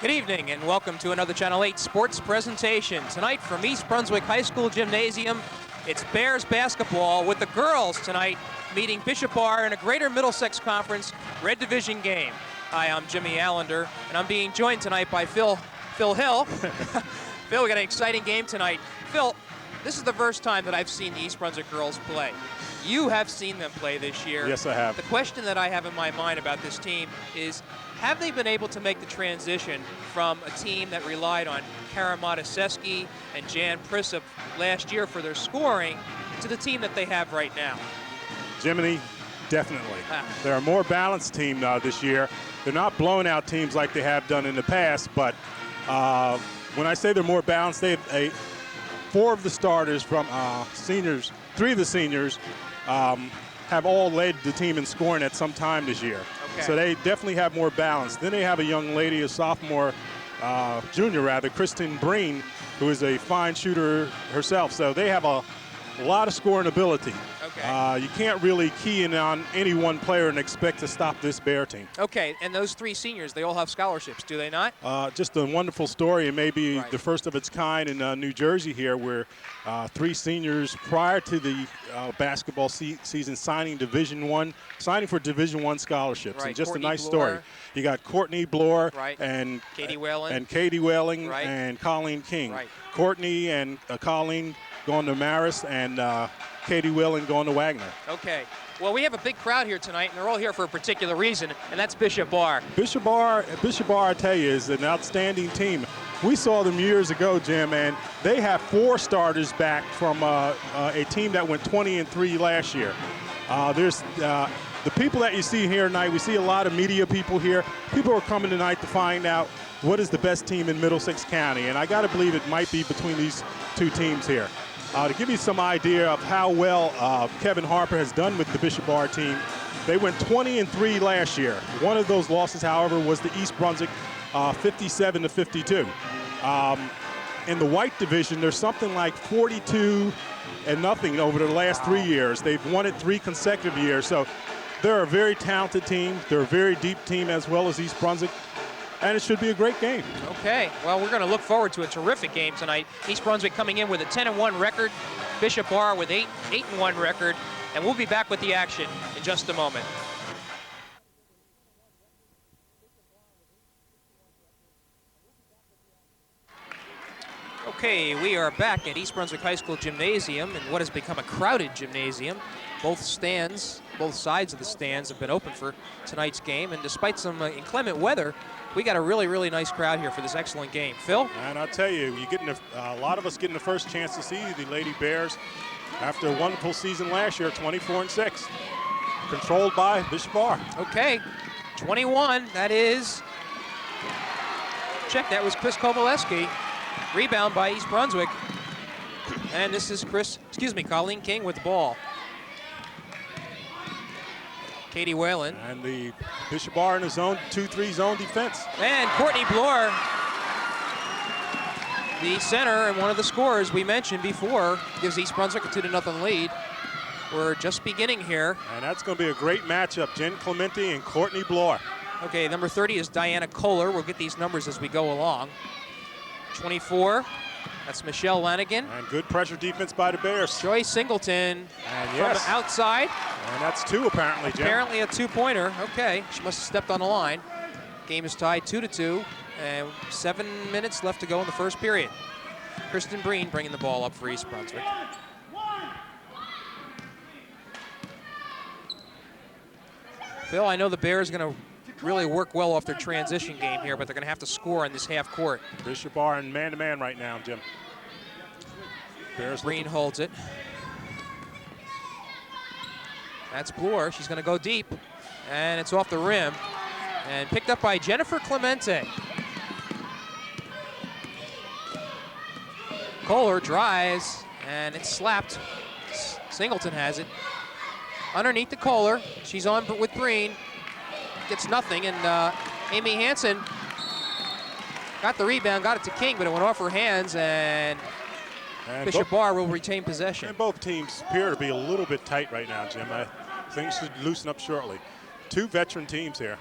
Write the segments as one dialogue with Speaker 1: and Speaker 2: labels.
Speaker 1: Good evening and welcome to another Channel 8 sports presentation. Tonight from East Brunswick High School Gymnasium, it's Bears basketball with the girls tonight meeting Bishop Bar in a Greater Middlesex Conference Red Division game. Hi, I'm Jimmy Allinder, and I'm being joined tonight by Phil Hill. Phil, we got an exciting game tonight. Phil, this is the first time that I've seen the East Brunswick girls play. You have seen them play this year.
Speaker 2: Yes, I have.
Speaker 1: The question that I have in my mind about this team is, have they been able to make the transition from a team that relied on Kara Mataseski and Jan Prisup last year for their scoring to the team that they have right now?
Speaker 2: Jiminy, definitely. They're a more balanced team this year. They're not blowing out teams like they have done in the past, but when I say they're more balanced, they have four of the starters from seniors, three of the seniors have all led the team in scoring at some time this year. Okay. So they definitely have more balance. Then they have a young lady, a sophomore, junior rather, Kristen Breen, who is a fine shooter herself. So they have a lot of scoring ability. Okay. You can't really key in on any one player and expect to stop this Bear team. Okay,
Speaker 1: and those three seniors, they all have scholarships, do they not?
Speaker 2: Just a wonderful story, and maybe the first of its kind in New Jersey here, where three seniors prior to the basketball season signing for Division I scholarships. And just Courtney a nice story. You got Courtney Bloor and Katie Whaling and Colleen King. Courtney and Colleen going to Marist, and Katie Whaling going to Wagner.
Speaker 1: Okay. Well, we have a big crowd here tonight, and they're all here for a particular reason, and that's Bishop Bar.
Speaker 2: Bishop Bar, I tell you, is an outstanding team. We saw them years ago, Jim, and they have four starters back from a team that went 20-3 last year. There's the people that you see here tonight. We see a lot of media people here. People are coming tonight to find out what is the best team in Middlesex County, and I got to believe it might be between these two teams here. To give you some idea of how well Kevin Harper has done with the Bishop Bar team, they went 20-3 last year. One of those losses, however, was the East Brunswick 57-52. In the white division, there's something like 42-0 over the last 3 years. They've won it 3 consecutive years. So they're a very talented team. They're a very deep team as well as East Brunswick. And it should be a great game.
Speaker 1: Okay, well, we're going to look forward to a terrific game tonight. East Brunswick coming in with a 10-1 record, Bishop Bar with 8-1 record, and we'll be back with the action in just a moment. Okay, we are back at East Brunswick High School Gymnasium in what has become a crowded gymnasium. Both sides of the stands have been open for tonight's game, and despite some inclement weather, we got a really, really nice crowd here for this excellent game. Phil?
Speaker 2: And I'll tell you, a lot of us getting the first chance to see the Lady Bears after a wonderful season last year, 24-6, controlled by Bishop Bar.
Speaker 1: Okay, 21, that is, check, that was Chris Kowaleski. Rebound by East Brunswick. And this is Colleen King with the ball. Katie Whalen.
Speaker 2: And the Bishop Bar in the zone, 2-3 zone defense.
Speaker 1: And Courtney Bloor, the center and one of the scorers we mentioned before, gives East Brunswick a 2-0 lead. We're just beginning here.
Speaker 2: And that's going to be a great matchup, Jen Clemente and Courtney Bloor.
Speaker 1: Okay, number 30 is Diana Kohler. We'll get these numbers as we go along. 24, that's Michelle Lanigan.
Speaker 2: And good pressure defense by the Bears.
Speaker 1: Joy Singleton from outside.
Speaker 2: And that's 2 apparently, Jim.
Speaker 1: Apparently a 2-pointer. Okay, she must have stepped on the line. Game is tied 2-2, and 7 minutes left to go in the first period. Kristen Breen bringing the ball up for East Brunswick. Phil, I know the Bears are going to really work well off their transition game here, but they're going to have to score on this half court.
Speaker 2: Bishop Bar in man-to-man right now, Jim. Bears
Speaker 1: Breen holds it. That's Bloor. She's going to go deep, and it's off the rim, and picked up by Jennifer Clemente. Kohler drives, and it's slapped. Singleton has it. Underneath the Kohler. She's on with Breen. Gets nothing, and Amy Hansen got the rebound, got it to King, but it went off her hands, and Bishop Bar will retain possession.
Speaker 2: And both teams appear to be a little bit tight right now, Jim. Things should loosen up shortly. 2 veteran teams here.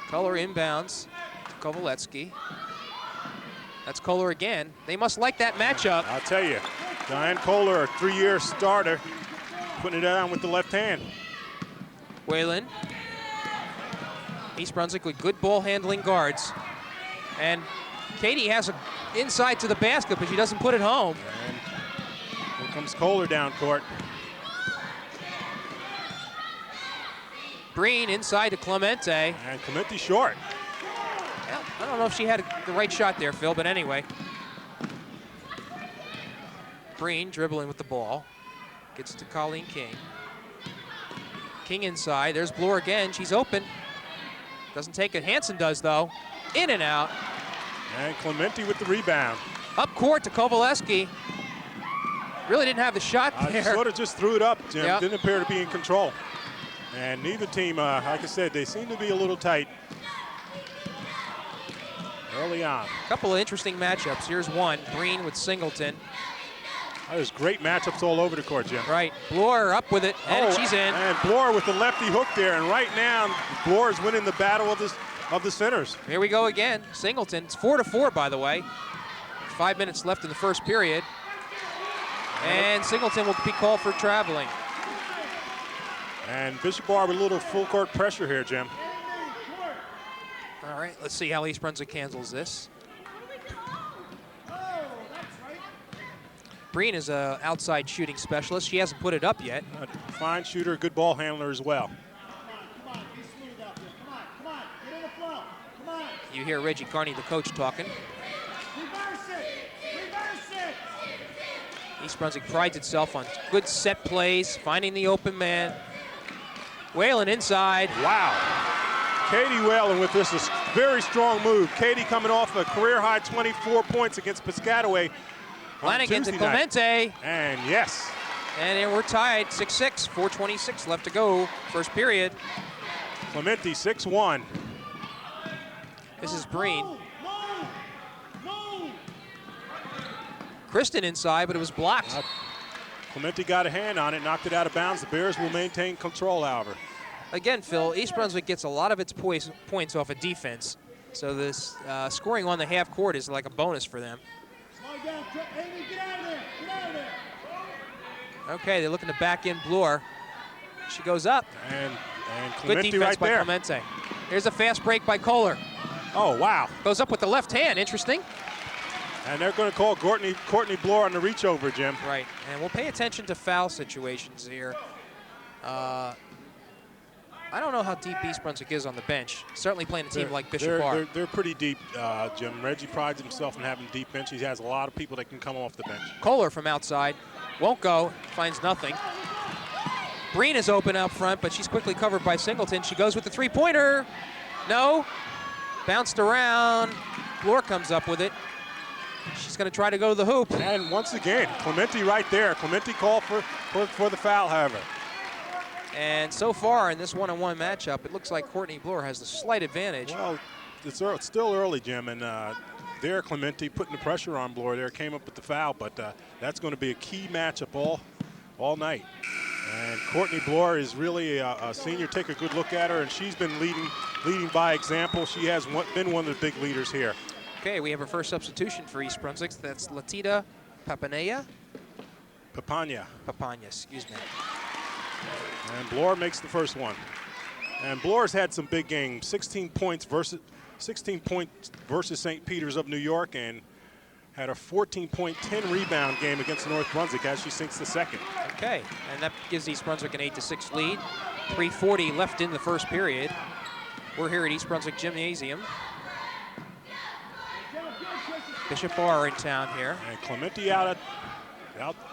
Speaker 1: Kohler inbounds to Kowaleski. That's Kohler again. They must like that matchup.
Speaker 2: I'll tell you, Diane Kohler, a 3-year starter, putting it down with the left hand.
Speaker 1: Whalen. East Brunswick with good ball handling guards. And Katie has a inside to the basket, but she doesn't put it home.
Speaker 2: And here comes Kohler down court.
Speaker 1: Breen inside to Clemente.
Speaker 2: And Clemente short.
Speaker 1: Well, I don't know if she had the right shot there, Phil, but anyway. Breen dribbling with the ball. Gets to Colleen King. King inside. There's Bloor again. She's open. Doesn't take it. Hansen does, though. In and out.
Speaker 2: And Clemente with the rebound.
Speaker 1: Up court to Kowaleski. Really didn't have the shot there.
Speaker 2: Sort of just threw it up, Jim.
Speaker 1: Yep.
Speaker 2: Didn't appear to be in control. And neither team, like I said, they seem to be a little tight early on.
Speaker 1: A couple of interesting matchups. Here's one. Breen with Singleton.
Speaker 2: There's great matchups all over the court, Jim.
Speaker 1: Right. Bloor up with it, and she's in.
Speaker 2: And Bloor with the lefty hook there. And right now, Bloor is winning the battle of the centers.
Speaker 1: Here we go again. Singleton. It's 4-4, by the way. 5 minutes left in the first period. And Singleton will be called for traveling.
Speaker 2: And Bishop Bar with a little full court pressure here, Jim.
Speaker 1: All right, let's see how East Brunswick handles this. Breen is an outside shooting specialist. She hasn't put it up yet.
Speaker 2: A fine shooter, good ball handler as well.
Speaker 1: You hear Reggie Carney, the coach, talking. East Brunswick prides itself on good set plays, finding the open man. Whalen inside.
Speaker 2: Wow. Katie Whalen with this very strong move. Katie coming off a career-high 24 points against Piscataway.
Speaker 1: Flanagan to Clemente.
Speaker 2: And yes.
Speaker 1: And we're tied, 6-6, 4:26 left to go, first period.
Speaker 2: Clemente, 6-1.
Speaker 1: This is Breen. Kristen inside, but it was blocked.
Speaker 2: Clemente got a hand on it, knocked it out of bounds. The Bears will maintain control, however.
Speaker 1: Again, Phil, East Brunswick gets a lot of its points off of defense. So this scoring on the half court is like a bonus for them. Okay, they're looking to back in Bloor. She goes up.
Speaker 2: And
Speaker 1: good
Speaker 2: Clemente
Speaker 1: defense
Speaker 2: right
Speaker 1: by
Speaker 2: there.
Speaker 1: Clemente. Here's a fast break by Kohler.
Speaker 2: Oh, wow.
Speaker 1: Goes up with the left hand, interesting.
Speaker 2: And they're going to call Courtney Bloor on the reach over, Jim.
Speaker 1: Right, and we'll pay attention to foul situations here. I don't know how deep East Brunswick is on the bench. Certainly playing a team like Bishop Bar.
Speaker 2: They're pretty deep, Jim. Reggie prides himself in having a deep bench. He has a lot of people that can come off the bench.
Speaker 1: Kohler from outside. Won't go, finds nothing. Breen is open out front, but she's quickly covered by Singleton. She goes with the three-pointer. No. Bounced around. Bloor comes up with it. She's going to try to go to the hoop.
Speaker 2: And once again, Clemente right there. Clemente called for the foul, however.
Speaker 1: And so far in this one-on-one matchup, it looks like Courtney Bloor has the slight advantage.
Speaker 2: Well, it's still early, Jim, and there Clemente putting the pressure on Bloor there, came up with the foul, but that's going to be a key matchup all night. And Courtney Bloor is really a senior. Take a good look at her, and she's been leading by example. She has been one of the big leaders here.
Speaker 1: Okay, we have our first substitution for East Brunswick. That's Latita Papania.
Speaker 2: Papania,
Speaker 1: excuse me.
Speaker 2: And Bloor makes the first one. And Bloor's had some big games, 16 points versus St. Peter's of New York, and had a 14-point, 10-rebound game against North Brunswick as she sinks the second.
Speaker 1: Okay, and that gives East Brunswick an 8-6 lead. 3:40 left in the first period. We're here at East Brunswick Gymnasium. Bishop Bar in town here.
Speaker 2: And Clemente out at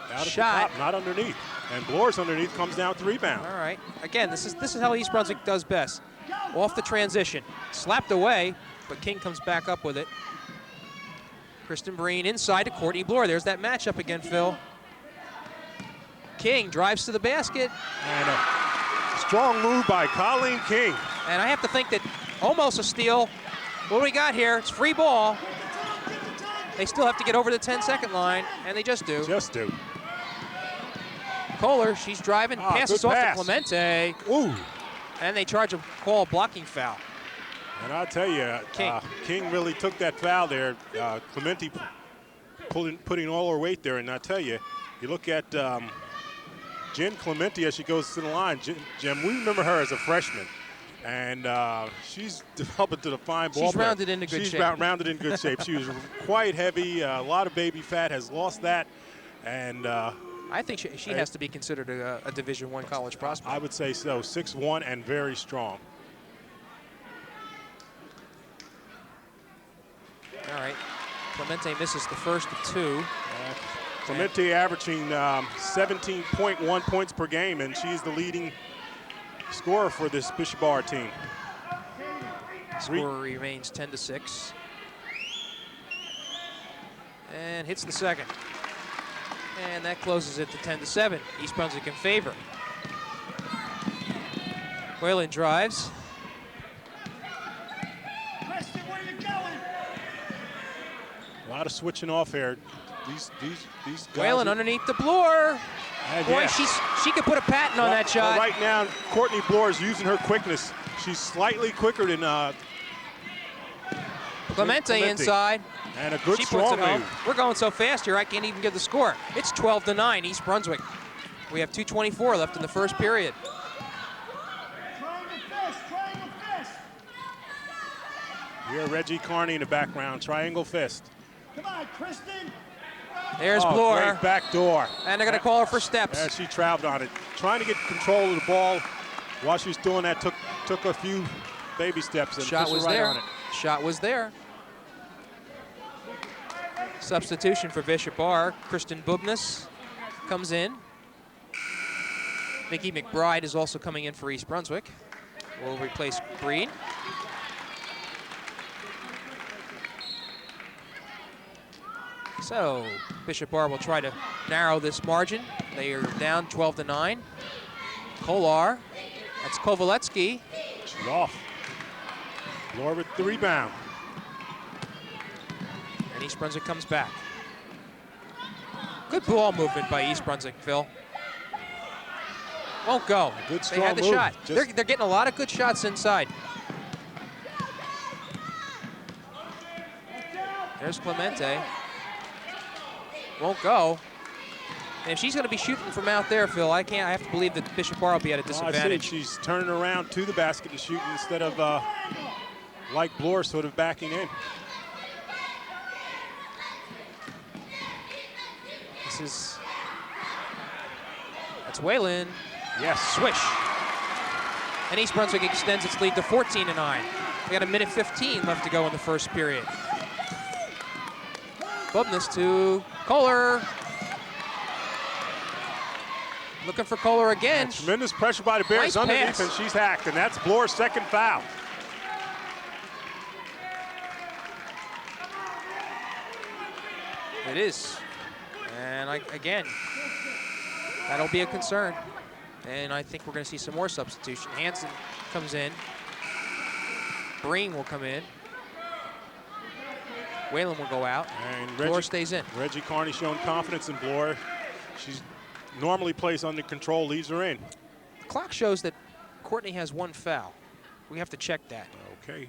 Speaker 2: the
Speaker 1: Shot.
Speaker 2: top, not underneath. And Bloor's underneath, comes down with the rebound.
Speaker 1: All right. Again, this is how East Brunswick does best. Off the transition. Slapped away, but King comes back up with it. Kristen Breen inside to Courtney Bloor. There's that matchup again, Phil. King drives to the basket.
Speaker 2: And a strong move by Colleen King.
Speaker 1: And I have to think that almost a steal. What do we got here? It's free ball. They still have to get over the 10-second line, and they just do.
Speaker 2: Just do.
Speaker 1: Kohler, she's driving, passes
Speaker 2: good
Speaker 1: off
Speaker 2: pass.
Speaker 1: to Clemente.
Speaker 2: Ooh.
Speaker 1: And they charge a blocking foul.
Speaker 2: And I'll tell you, King really took that foul there. Clemente putting all her weight there. And I tell you, you look at Jen Clemente as she goes to the line. Jim, we remember her as a freshman. And she's developed into the fine ball player.
Speaker 1: She's rounded into good shape.
Speaker 2: She's rounded in good shape. She was quite heavy, a lot of baby fat, has lost that. And
Speaker 1: I think she has to be considered a Division I college prospect.
Speaker 2: I would say so. 6'1" and very strong.
Speaker 1: All right. Clemente misses the first of two.
Speaker 2: Clemente averaging 17.1 points per game, and she's the leading scorer for this Bishop Bar team.
Speaker 1: Score remains 10-6. And hits the second. And that closes it to 10-7. East Brunswick in favor. Whalen drives.
Speaker 3: Preston, where you going?
Speaker 2: A lot of switching off here. These guys.
Speaker 1: Whalen underneath the Bloor. Boy,
Speaker 2: yes.
Speaker 1: she could put a patent on that shot.
Speaker 2: Right now, Courtney Bloor is using her quickness. She's slightly quicker than
Speaker 1: Clemente inside.
Speaker 2: And a good
Speaker 1: She
Speaker 2: strong
Speaker 1: puts it home.
Speaker 2: move.
Speaker 1: We're going so fast here, I can't even give the score. It's 12-9, East Brunswick. We have 2:24 left in the first period.
Speaker 3: Triangle fist, triangle fist.
Speaker 2: Here, Reggie Carney in the background, triangle fist.
Speaker 3: Come on, Kristen.
Speaker 1: There's
Speaker 2: Oh,
Speaker 1: Bloor.
Speaker 2: great back door.
Speaker 1: And they're going to call her for steps.
Speaker 2: And she traveled on it. Trying to get control of the ball while she was doing that, took a few baby steps. And
Speaker 1: Shot
Speaker 2: pushed
Speaker 1: was
Speaker 2: right
Speaker 1: there.
Speaker 2: on it.
Speaker 1: Shot was there. Substitution for Bishop Bar. Kristen Bubness comes in. Nikki McBride is also coming in for East Brunswick. Will replace Breen. So Bishop Bar will try to narrow this margin. They are down 12-9. Kolar, that's Kovaletsky.
Speaker 2: She's off. Bloor with the rebound.
Speaker 1: And East Brunswick comes back. Good ball movement by East Brunswick, Phil. Won't go.
Speaker 2: Good
Speaker 1: They had the
Speaker 2: strong move.
Speaker 1: shot. They're getting a lot of good shots inside. There's Clemente. Won't go. And if she's going to be shooting from out there, Phil, I have to believe that Bishop Bar will be at a disadvantage.
Speaker 2: I see she's turning around to the basket to shoot instead of like Bloor sort of backing in.
Speaker 1: That's Whalen.
Speaker 2: Yes.
Speaker 1: Swish. And East Brunswick extends its lead to 14-9. We got a minute 15 left to go in the first period. Bubness to Kohler. Looking for Kohler again.
Speaker 2: And tremendous pressure by the Bears
Speaker 1: Nice
Speaker 2: underneath,
Speaker 1: pass.
Speaker 2: and she's hacked, and that's Bloor's second foul.
Speaker 1: It is. And again, that'll be a concern. And I think we're going to see some more substitution. Hansen comes in. Breen will come in. Whalen will go out.
Speaker 2: And
Speaker 1: Bloor stays in.
Speaker 2: Reggie Carney showing confidence in Bloor. She's normally plays under control, leaves her in.
Speaker 1: The clock shows that Courtney has one foul. We have to check that.
Speaker 2: Okay.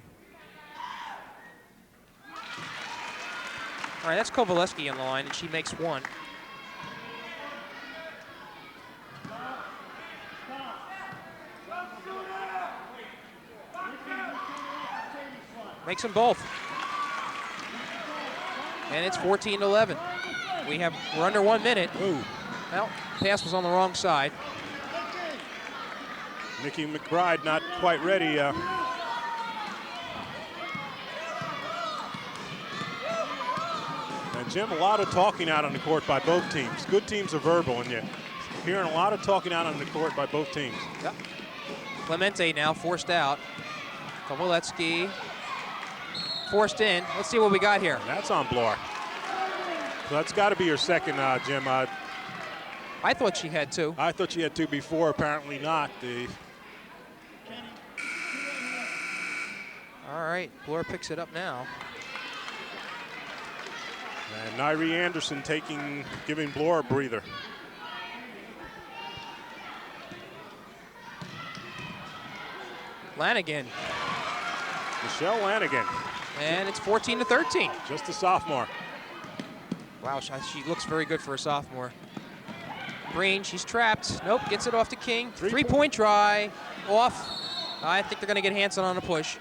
Speaker 1: All right, that's Kovalevsky on the line, and she makes one. Makes them both. And it's 14-11. We're under 1 minute.
Speaker 2: Ooh.
Speaker 1: Well, pass was on the wrong side.
Speaker 2: Nikki McBride not quite ready. And Jim, a lot of talking out on the court by both teams. Good teams are verbal, and you're hearing a lot of talking out on the court by both teams.
Speaker 1: Yep. Clemente now forced out. Kovalevsky forced in. Let's see what we got here.
Speaker 2: And that's on Bloor. So that's got to be her second, Jim.
Speaker 1: I thought she had two.
Speaker 2: I thought she had two before, apparently not.
Speaker 1: All right, Bloor picks it up now.
Speaker 2: And Nyree Anderson giving Bloor a breather.
Speaker 1: Lanigan.
Speaker 2: Michelle Lanigan.
Speaker 1: And it's 14-13.
Speaker 2: Just a sophomore.
Speaker 1: Wow, she looks very good for a sophomore. Breen, she's trapped. Nope, gets it off to King. Three-point try. Off. I think they're going to get Hanson on a push.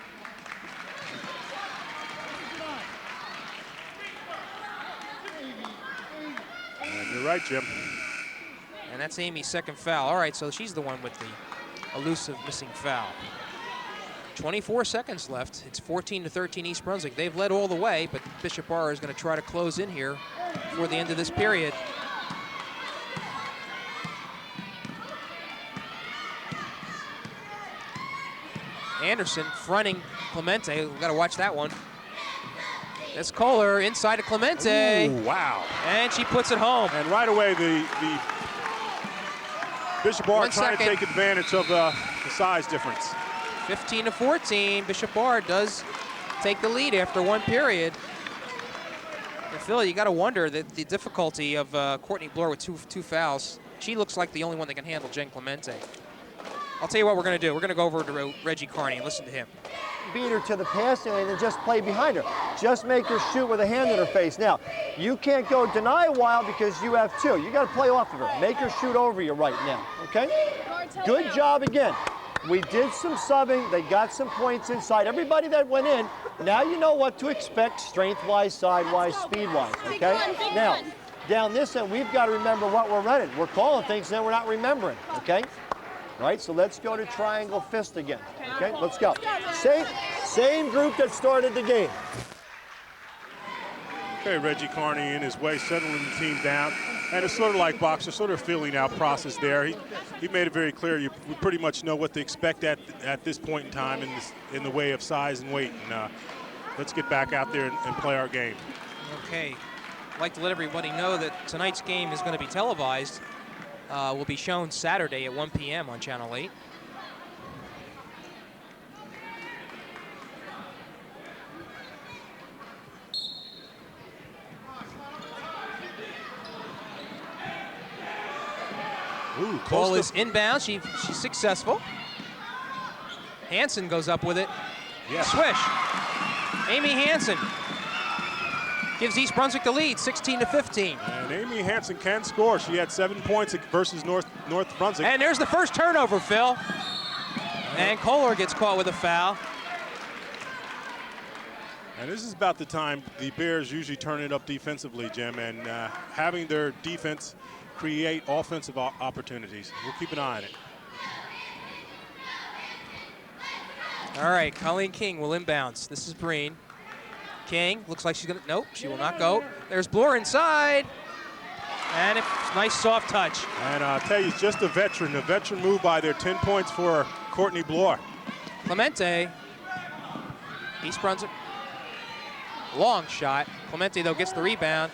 Speaker 2: And you're right, Jim.
Speaker 1: And that's Amy's second foul. All right, so she's the one with the elusive missing foul. 24 seconds left. It's 14-13 East Brunswick. They've led all the way, but Bishop Barr is going to try to close in here before the end of this period. Anderson fronting Clemente. We've got to watch that one. That's Kohler inside of Clemente.
Speaker 2: Ooh, wow.
Speaker 1: And she puts it home.
Speaker 2: And right away, the Bishop Barr trying to take advantage of the size difference.
Speaker 1: 15-14. Bishop Barr does take the lead after one period. And Phil, you got to wonder that the difficulty of Courtney Bloor with two fouls. She looks like the only one that can handle Jen Clemente. I'll tell you what we're going to do. We're going to go over to Reggie Carney and listen to him.
Speaker 4: Beat her to the passing lane and just play behind her. Just make her shoot with a hand in her face. Now, you can't go deny a while because you have two. You got to play off of her. Make her shoot over you right now, okay? Good job again. We did some subbing. They got some points inside. Everybody that went in, now you know what to expect strength-wise, side-wise, speed-wise, okay? Now, down this end, we've got to remember what we're running. We're calling things and we're not remembering, okay? Right, so let's go to triangle fist again. Okay, let's go. Same group that started the game.
Speaker 2: Okay, Reggie Carney in his way, settling the team down. And it's sort of like boxer, sort of feeling out process there. He made it very clear we pretty much know what to expect at this point in time in the way of size and weight. And let's get back out there and play our game.
Speaker 1: Okay, I'd like to let everybody know that tonight's game is going to be televised. Will be shown Saturday at 1 p.m. on Channel 8.
Speaker 2: Ooh,
Speaker 1: Ball is inbound. She's successful. Hanson goes up with it.
Speaker 2: Yeah.
Speaker 1: Swish. Amy Hanson gives East Brunswick the lead, 16-15.
Speaker 2: And Amy Hanson can score. She had 7 points versus North Brunswick.
Speaker 1: And there's the first turnover, Phil. And Kohler gets caught with a foul.
Speaker 2: And this is about the time the Bears usually turn it up defensively, Jim, and having their defense create offensive opportunities. We'll keep an eye on it.
Speaker 1: All right, Colleen King will inbounds. This is Breen. King looks like she's gonna, nope, she will not go. There's Bloor inside. And it's nice soft touch.
Speaker 2: And I'll tell you, just a veteran move by there. 10 points for Courtney Bloor.
Speaker 1: Clemente, East Brunswick, long shot. Clemente, though, gets the rebound.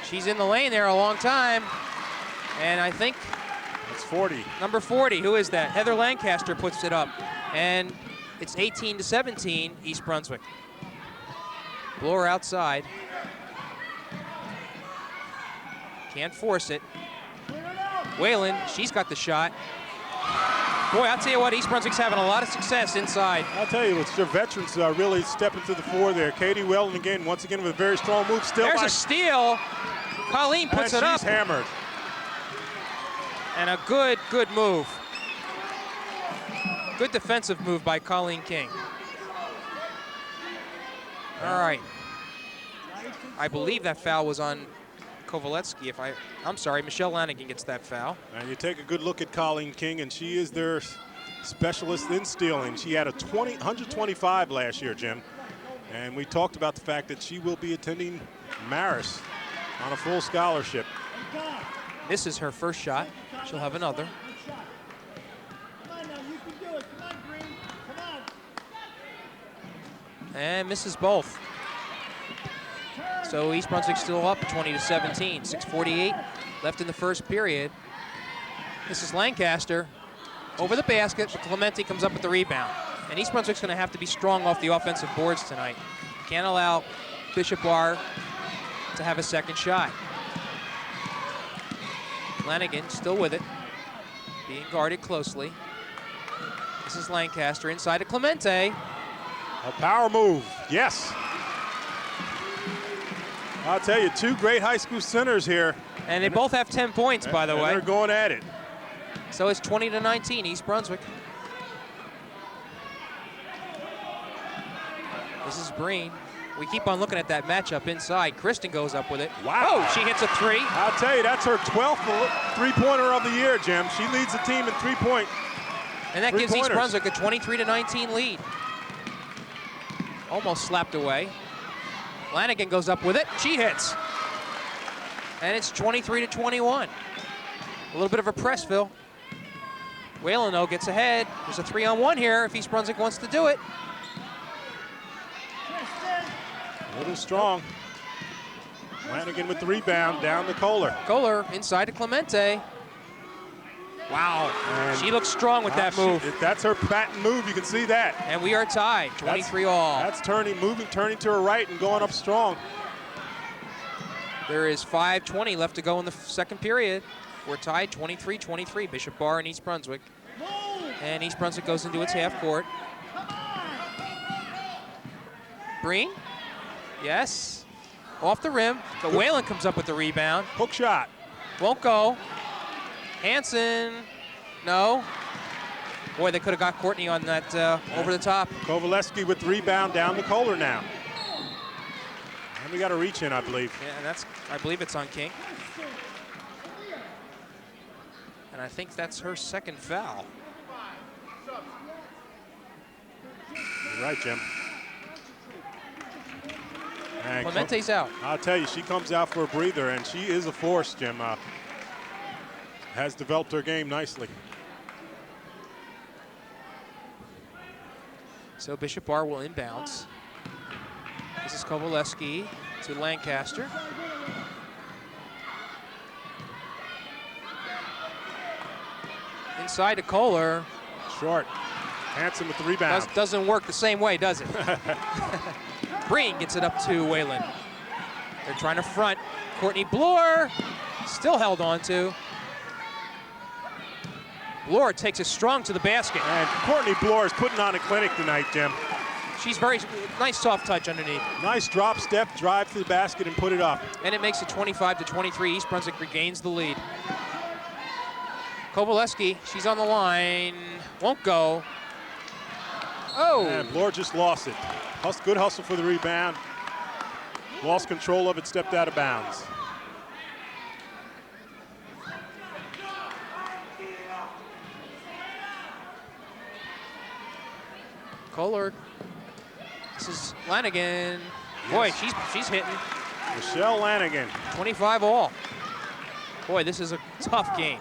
Speaker 1: She's in the lane there a long time. And I think
Speaker 2: it's 40.
Speaker 1: Number 40, who is that? Heather Lancaster puts it up. And it's 18-17, East Brunswick. Bloor outside. Can't force it. Whalen, she's got the shot. Boy, I'll tell you what, East Brunswick's having a lot of success inside.
Speaker 2: I'll tell you, it's your veterans really stepping to the fore there. Katie Whalen again, once again with a very strong move. Still
Speaker 1: there's a steal. Colleen puts it up.
Speaker 2: She's hammered.
Speaker 1: And a good move. Good defensive move by Colleen King. All right. I believe that foul was on Kovaletsky. I'm sorry, Michelle Lanigan gets that foul.
Speaker 2: And you take a good look at Colleen King, and she is their specialist in stealing. She had 125 last year, Jim. And we talked about the fact that she will be attending Marist on a full scholarship.
Speaker 1: This is her first shot. She'll have another.
Speaker 3: Come on now, you can do it. Come on, Green. Come on.
Speaker 1: And misses both. So East Brunswick still up 20-17. 6:48 left in the first period. This is Lancaster over the basket, but Clemente comes up with the rebound. And East Brunswick's going to have to be strong off the offensive boards tonight. Can't allow Bishop Barr to have a second shot. Lanigan still with it, being guarded closely. This is Lancaster inside of Clemente.
Speaker 2: A power move, yes. I'll tell you, two great high school centers here.
Speaker 1: And they both have 10 points, by the way.
Speaker 2: They're going at it.
Speaker 1: So it's 20-19, East Brunswick. This is Breen. We keep on looking at that matchup inside. Kristen goes up with it.
Speaker 2: Wow.
Speaker 1: Oh, she hits a three.
Speaker 2: I'll tell you, that's her 12th three-pointer of the year, Jim. She leads the team in three-point.
Speaker 1: And that gives East Brunswick a 23-19 lead. Almost slapped away. Lanigan goes up with it. She hits. And it's 23-21. A little bit of a press, Phil. Whalen, though, gets ahead. There's a 3-on-1 here if East Brunswick wants to do it.
Speaker 2: A little strong. Lanigan with the rebound, down to Kohler.
Speaker 1: Kohler inside to Clemente. Wow, and she looks strong with that move.
Speaker 2: That's her patent move, you can see that.
Speaker 1: And we are tied, 23 all.
Speaker 2: That's turning to her right and going up strong.
Speaker 1: There is 5:20 left to go in the second period. We're tied 23-23, Bishop Bar and East Brunswick. And East Brunswick goes into its half court. Breen, yes, off the rim, but Whalen comes up with the rebound.
Speaker 2: Hook shot.
Speaker 1: Won't go. Hansen, no. Boy, they could have got Courtney on that over the top.
Speaker 2: Kovaleski with the rebound, down to Kohler now. And we got a reach in, I believe.
Speaker 1: Yeah, and I believe it's on King. And I think that's her second foul.
Speaker 2: You're right, Jim. And
Speaker 1: Clemente's out.
Speaker 2: I'll tell you, she comes out for a breather, and she is a force, Jim. Has developed her game nicely.
Speaker 1: So Bishop Bar will inbounds. This is Kovaleski to Lancaster. Inside to Kohler.
Speaker 2: Short. Hansen with the rebound.
Speaker 1: Doesn't work the same way, does it? Breen gets it up to Whalen. They're trying to front. Courtney Bloor still held on to. Bloor takes it strong to the basket.
Speaker 2: And Courtney Bloor is putting on a clinic tonight, Jim.
Speaker 1: She's very nice soft touch underneath.
Speaker 2: Nice drop step, drive to the basket and put it up.
Speaker 1: And it makes it 25-23. East Brunswick regains the lead. Kovaleski, she's on the line, won't go. Oh!
Speaker 2: And Bloor just lost it. Good hustle for the rebound. Lost control of it, stepped out of bounds.
Speaker 1: Kohler. This is Lanigan. Boy, she's hitting.
Speaker 2: Michelle Lanigan.
Speaker 1: 25 all. Boy, this is a tough game.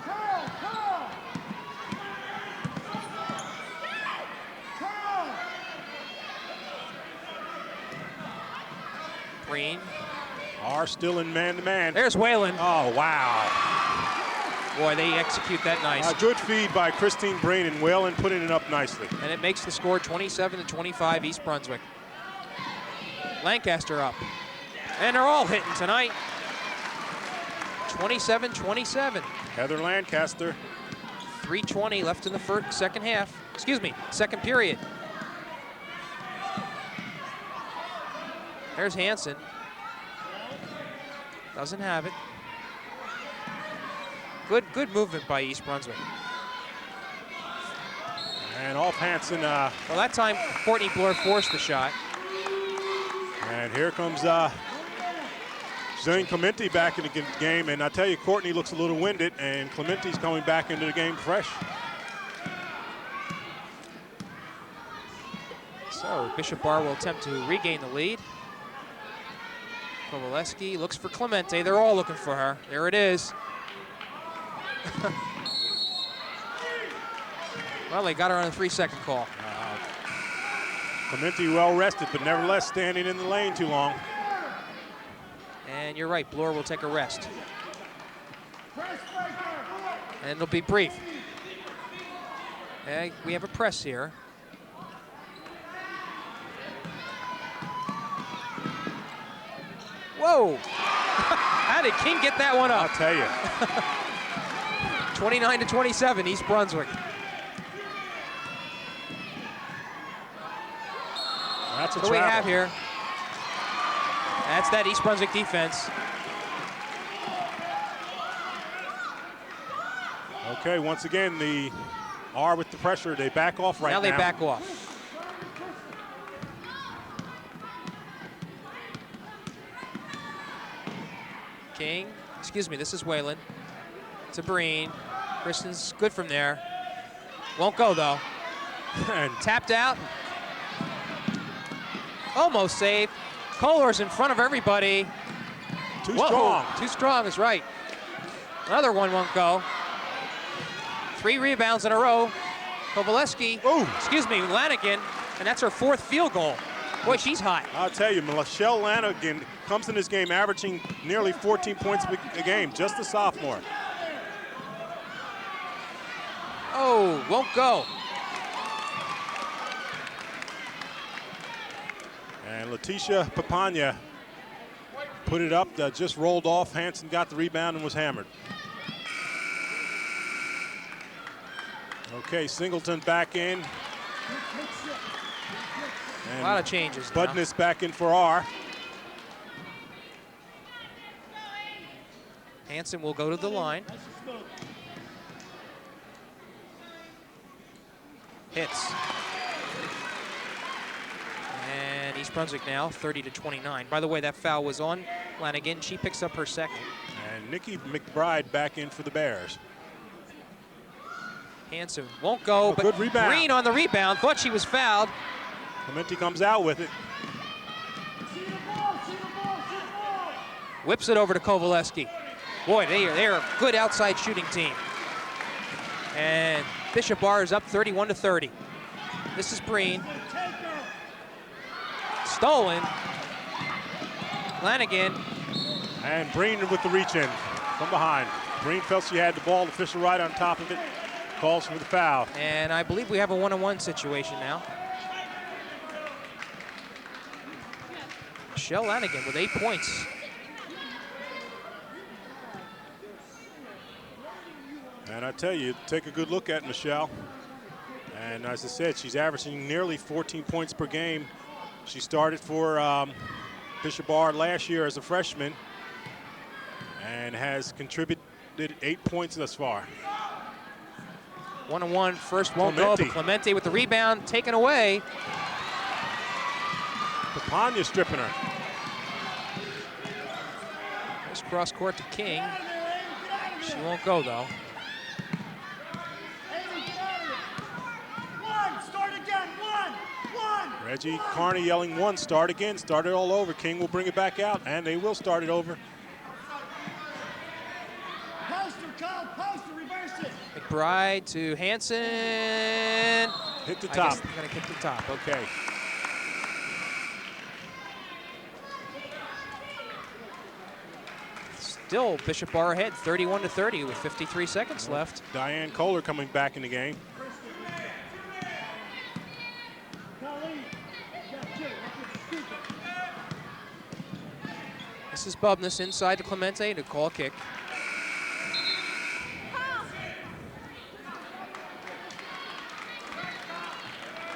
Speaker 1: Breen.
Speaker 2: Are still in man-to-man.
Speaker 1: There's Whalen.
Speaker 2: Oh, wow.
Speaker 1: Boy, they execute that nice.
Speaker 2: A good feed by Christine Breen, and Whalen putting it up nicely.
Speaker 1: And it makes the score 27-25 East Brunswick. Lancaster up. And they're all hitting tonight. 27-27.
Speaker 2: Heather Lancaster.
Speaker 1: 3:20 left in the second half. Excuse me, second period. There's Hansen. Doesn't have it. Good movement by East Brunswick.
Speaker 2: And off Hansen.
Speaker 1: Well, that time Courtney Bloor forced the shot.
Speaker 2: And here comes Zane Clemente back in the game. And I tell you, Courtney looks a little winded, and Clemente's coming back into the game fresh.
Speaker 1: So Bishop Bar will attempt to regain the lead. Kovaleski looks for Clemente. They're all looking for her. There it is. Well, they got her on a 3-second call.
Speaker 2: Clemente well rested, but nevertheless standing in the lane too long.
Speaker 1: And you're right, Bloor will take a rest. And it'll be brief. We have a press here. Whoa! How did King get that one up?
Speaker 2: I'll tell you.
Speaker 1: 29-27, East Brunswick.
Speaker 2: That's
Speaker 1: what do we have here? That's that East Brunswick defense.
Speaker 2: Okay, once again, the R with the pressure. They back off right now.
Speaker 1: Now they back off. King, excuse me, this is Whalen. To Breen. Kristen's good from there. Won't go, though.
Speaker 2: And
Speaker 1: Tapped out. Almost saved. Kohler's in front of everybody.
Speaker 2: too
Speaker 1: Whoa,
Speaker 2: strong.
Speaker 1: Too strong is right. Another one won't go. 3 rebounds in a row. Kovaleski, excuse me, Lanigan, and that's her 4th field goal. Boy, she's hot.
Speaker 2: I'll tell you, Michelle Lanigan comes in this game averaging nearly 14 points a game, just a sophomore.
Speaker 1: Oh, won't go.
Speaker 2: And Letitia Papania put it up, just rolled off. Hanson got the rebound and was hammered. Okay, Singleton back in.
Speaker 1: A lot of changes now.
Speaker 2: Budness back in for R.
Speaker 1: Hanson will go to the line. Hits. And East Brunswick now 30-29. By the way, that foul was on Lanigan. She picks up her 2nd.
Speaker 2: And Nikki McBride back in for the Bears.
Speaker 1: Hanson won't go, but
Speaker 2: good rebound.
Speaker 1: Green on the rebound. Thought she was fouled.
Speaker 2: Clementi comes out with it.
Speaker 1: Whips it over to Kovaleski. Boy, they are a good outside shooting team. And Bishop Bar is up 31-30. This is Breen. Stolen. Lanigan.
Speaker 2: And Breen with the reach in from behind. Breen felt she had the ball, the official right on top of it. Calls for the foul.
Speaker 1: And I believe we have a 1-on-1 situation now. Michelle Lanigan with 8 points.
Speaker 2: And I tell you, take a good look at Michelle. And as I said, she's averaging nearly 14 points per game. She started for Bishop Bar last year as a freshman and has contributed 8 points thus far.
Speaker 1: 1-on-1, first won't go, but Clemente with the rebound taken away.
Speaker 2: Papania stripping her.
Speaker 1: Nice cross court to King. She won't go, though.
Speaker 2: Reggie Carney yelling 1, start again, start it all over. King will bring it back out, and they will start it over.
Speaker 1: McBride to Hanson.
Speaker 2: Hit the top.
Speaker 1: I'm gonna kick the top.
Speaker 2: Okay.
Speaker 1: Still Bishop Bar ahead, 31-30 with 53 seconds left.
Speaker 2: Diane Kohler coming back in the game.
Speaker 1: This is Bubness inside to Clemente to call a kick.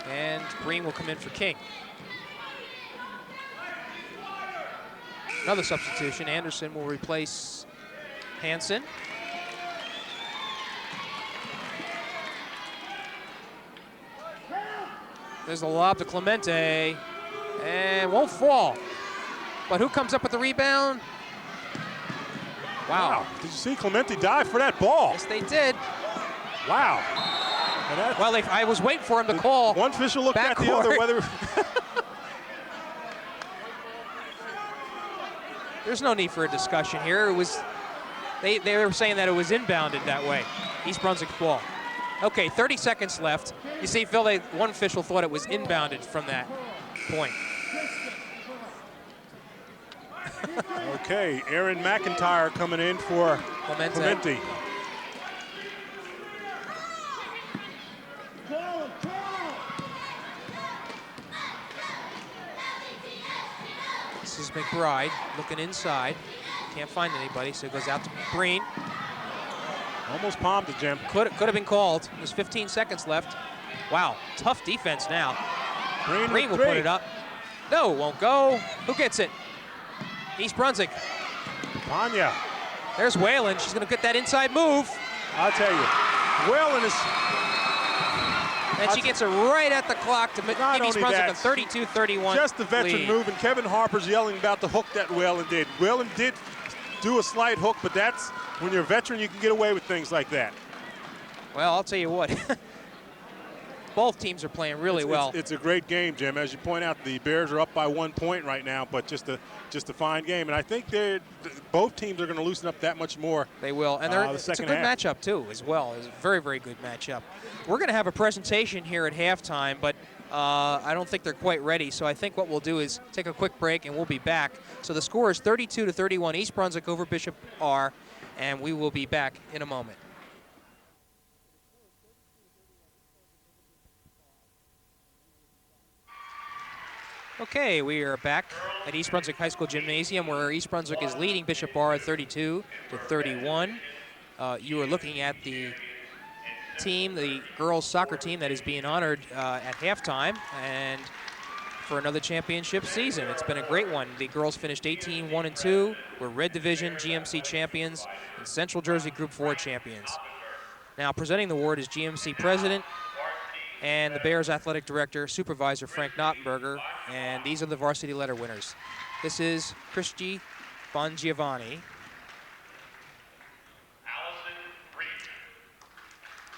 Speaker 1: And Green will come in for King. Another substitution. Anderson will replace Hanson. There's a lob to Clemente, and won't fall. But who comes up with the rebound? Wow.
Speaker 2: Did you see Clemente dive for that ball?
Speaker 1: Yes, they did.
Speaker 2: Wow.
Speaker 1: Well, I was waiting for him to call.
Speaker 2: One official looked at the other whether.
Speaker 1: There's no need for a discussion here. It was, they were saying that it was inbounded that way. East Brunswick ball. Okay, 30 seconds left. You see, Phil, one official thought it was inbounded from that point.
Speaker 2: Okay, Aaron McIntyre coming in for Clemente.
Speaker 1: This is McBride looking inside. Can't find anybody, so it goes out to Breen.
Speaker 2: Almost palmed it, Jim.
Speaker 1: Could have been called. There's 15 seconds left. Wow, tough defense now.
Speaker 2: Breen
Speaker 1: will put it up. No, won't go. Who gets it? East Brunswick.
Speaker 2: Panya.
Speaker 1: There's Whalen. She's going to get that inside move.
Speaker 2: I'll tell you, Whalen is.
Speaker 1: And she gets it right at the clock to give East Brunswick a 32-31
Speaker 2: Just the veteran
Speaker 1: lead.
Speaker 2: move, and Kevin Harper's yelling about the hook that Whalen did. Whalen did do a slight hook, but that's when you're a veteran, you can get away with things like that.
Speaker 1: Well, I'll tell you what. Both teams are playing really well.
Speaker 2: It's a great game, Jim. As you point out, the Bears are up by 1 point right now, but just a fine game. And I think both teams are going to loosen up that much more.
Speaker 1: They will, and it's a good matchup too, as well. It's a very, very good matchup. We're going to have a presentation here at halftime, but I don't think they're quite ready. So I think what we'll do is take a quick break, and we'll be back. So the score is 32-31, East Brunswick over Bishop R, and we will be back in a moment. Okay, we are back at East Brunswick High School Gymnasium, where East Brunswick is leading Bishop R 32-31. You are looking at the team, the girls soccer team that is being honored at halftime and for another championship season. It's been a great one. The girls finished 18-1-2. We're Red Division GMC champions and Central Jersey Group 4 champions. Now presenting the award is GMC President and the Bears Athletic Director, Supervisor Frank Knottenberger, and these are the varsity letter winners. This is Christy Bongiovanni.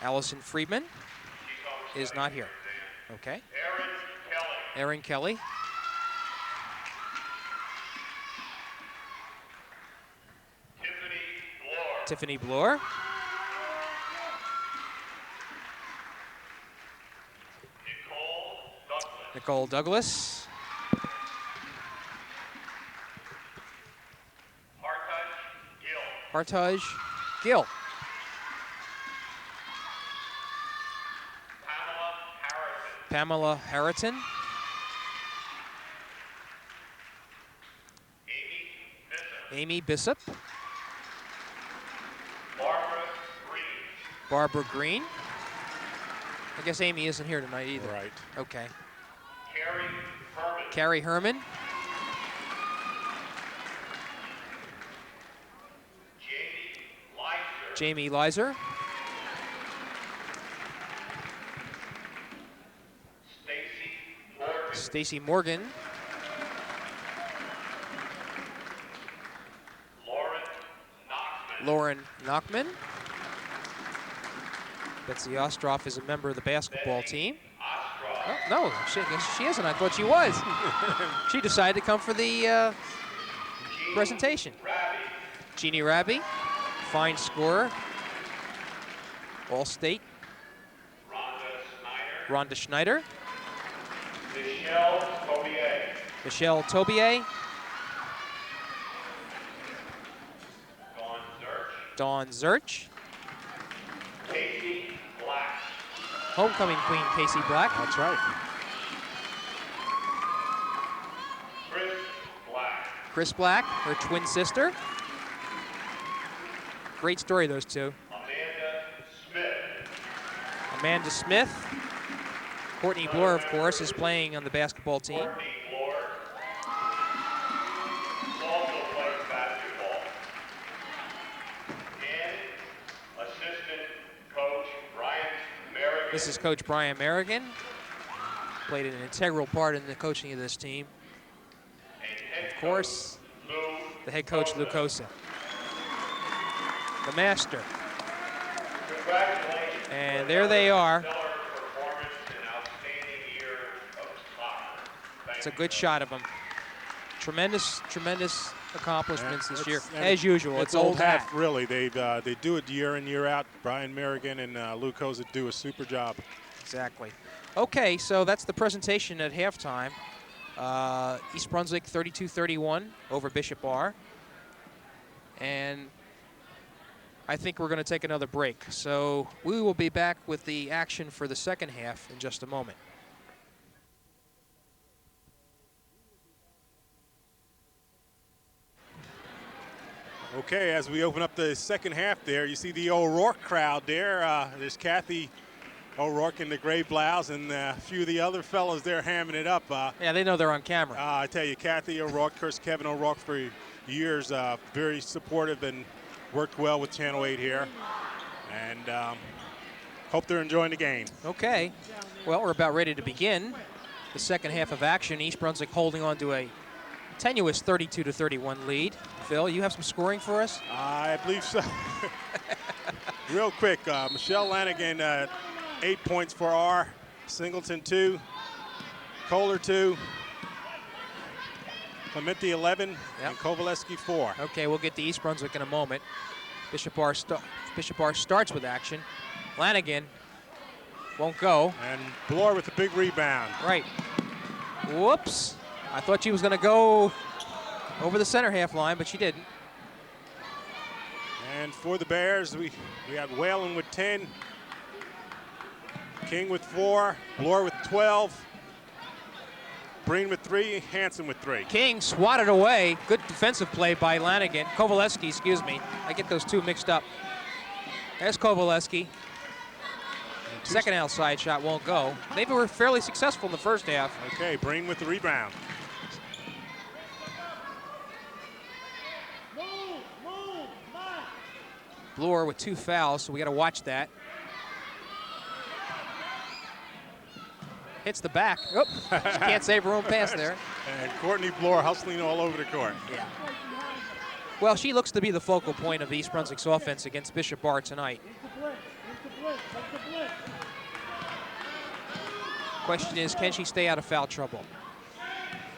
Speaker 1: Allison Friedman is not here. Okay. Erin Kelly. Tiffany Bloor. Nicole Douglas. Hartaj Gill. Pamela Harriton. Amy Bishop. Barbara Green. I guess Amy isn't here tonight either.
Speaker 2: Right.
Speaker 1: Okay. Carrie Herman. Jamie Leiser. Stacy Morgan. Lauren Knockman. Betsy Ostroff is a member of the basketball team. Oh, no, she isn't. I thought she was. She decided to come for the presentation. Jeannie Raby, fine scorer. All-State. Rhonda Schneider. Michelle Tobier. Dawn Zurch. Homecoming queen, Casey Black.
Speaker 2: That's right.
Speaker 1: Chris Black, her twin sister. Great story, those two. Amanda Smith. Courtney Bloor, of course, is playing on the basketball team. This is Coach Brian Merrigan. Played an integral part in the coaching of this team. And of course, the head coach, Lou Cosa. The master. And there they are. It's a good shot of them. Tremendous, tremendous accomplishments this year. As usual, it's old hat.
Speaker 2: Really, they do it year in, year out. Brian Merrigan and Lou Cosa do a super job.
Speaker 1: Exactly. Okay, so that's the presentation at halftime. East Brunswick 32-31 over Bishop R. And I think we're going to take another break. So we will be back with the action for the second half in just a moment.
Speaker 2: Okay, as we open up the second half there, you see the O'Rourke crowd there. There's Kathy O'Rourke in the gray blouse, and a few of the other fellows there hamming it up.
Speaker 1: Yeah, they know they're on camera.
Speaker 2: I tell you, Kathy O'Rourke, of course, Kevin O'Rourke for years, very supportive and worked well with Channel 8 here. And hope they're enjoying the game.
Speaker 1: Okay. Well, we're about ready to begin the second half of action. East Brunswick holding on to a tenuous 32-31 lead. Phil, you have some scoring for us?
Speaker 2: I believe so. Real quick, Michelle Lanigan, 8 points for R. Singleton 2. Kohler 2. Clementi 11.
Speaker 1: Yep.
Speaker 2: And Kowaleski 4.
Speaker 1: Okay, we'll get to East Brunswick in a moment. Bishop Bar starts with action. Lanigan won't go.
Speaker 2: And Bloor with a big rebound.
Speaker 1: Right. Whoops. I thought she was going to go over the center half line, but she didn't.
Speaker 2: And for the Bears, we have Whalen with 10. King with 4. Bloor with 12. Breen with 3. Hansen with 3.
Speaker 1: King swatted away. Good defensive play by Lanigan. Kowaleski, excuse me. I get those two mixed up. There's Kowaleski. Second outside shot won't go. They were fairly successful in the first half.
Speaker 2: Okay, Breen with the rebound.
Speaker 1: Bloor with 2 fouls, so we got to watch that. Hits the back. Oh, she can't save her own pass there.
Speaker 2: And Courtney Bloor hustling all over the court.
Speaker 1: Yeah. Well, she looks to be the focal point of East Brunswick's offense against Bishop Bar tonight. Question is, can she stay out of foul trouble?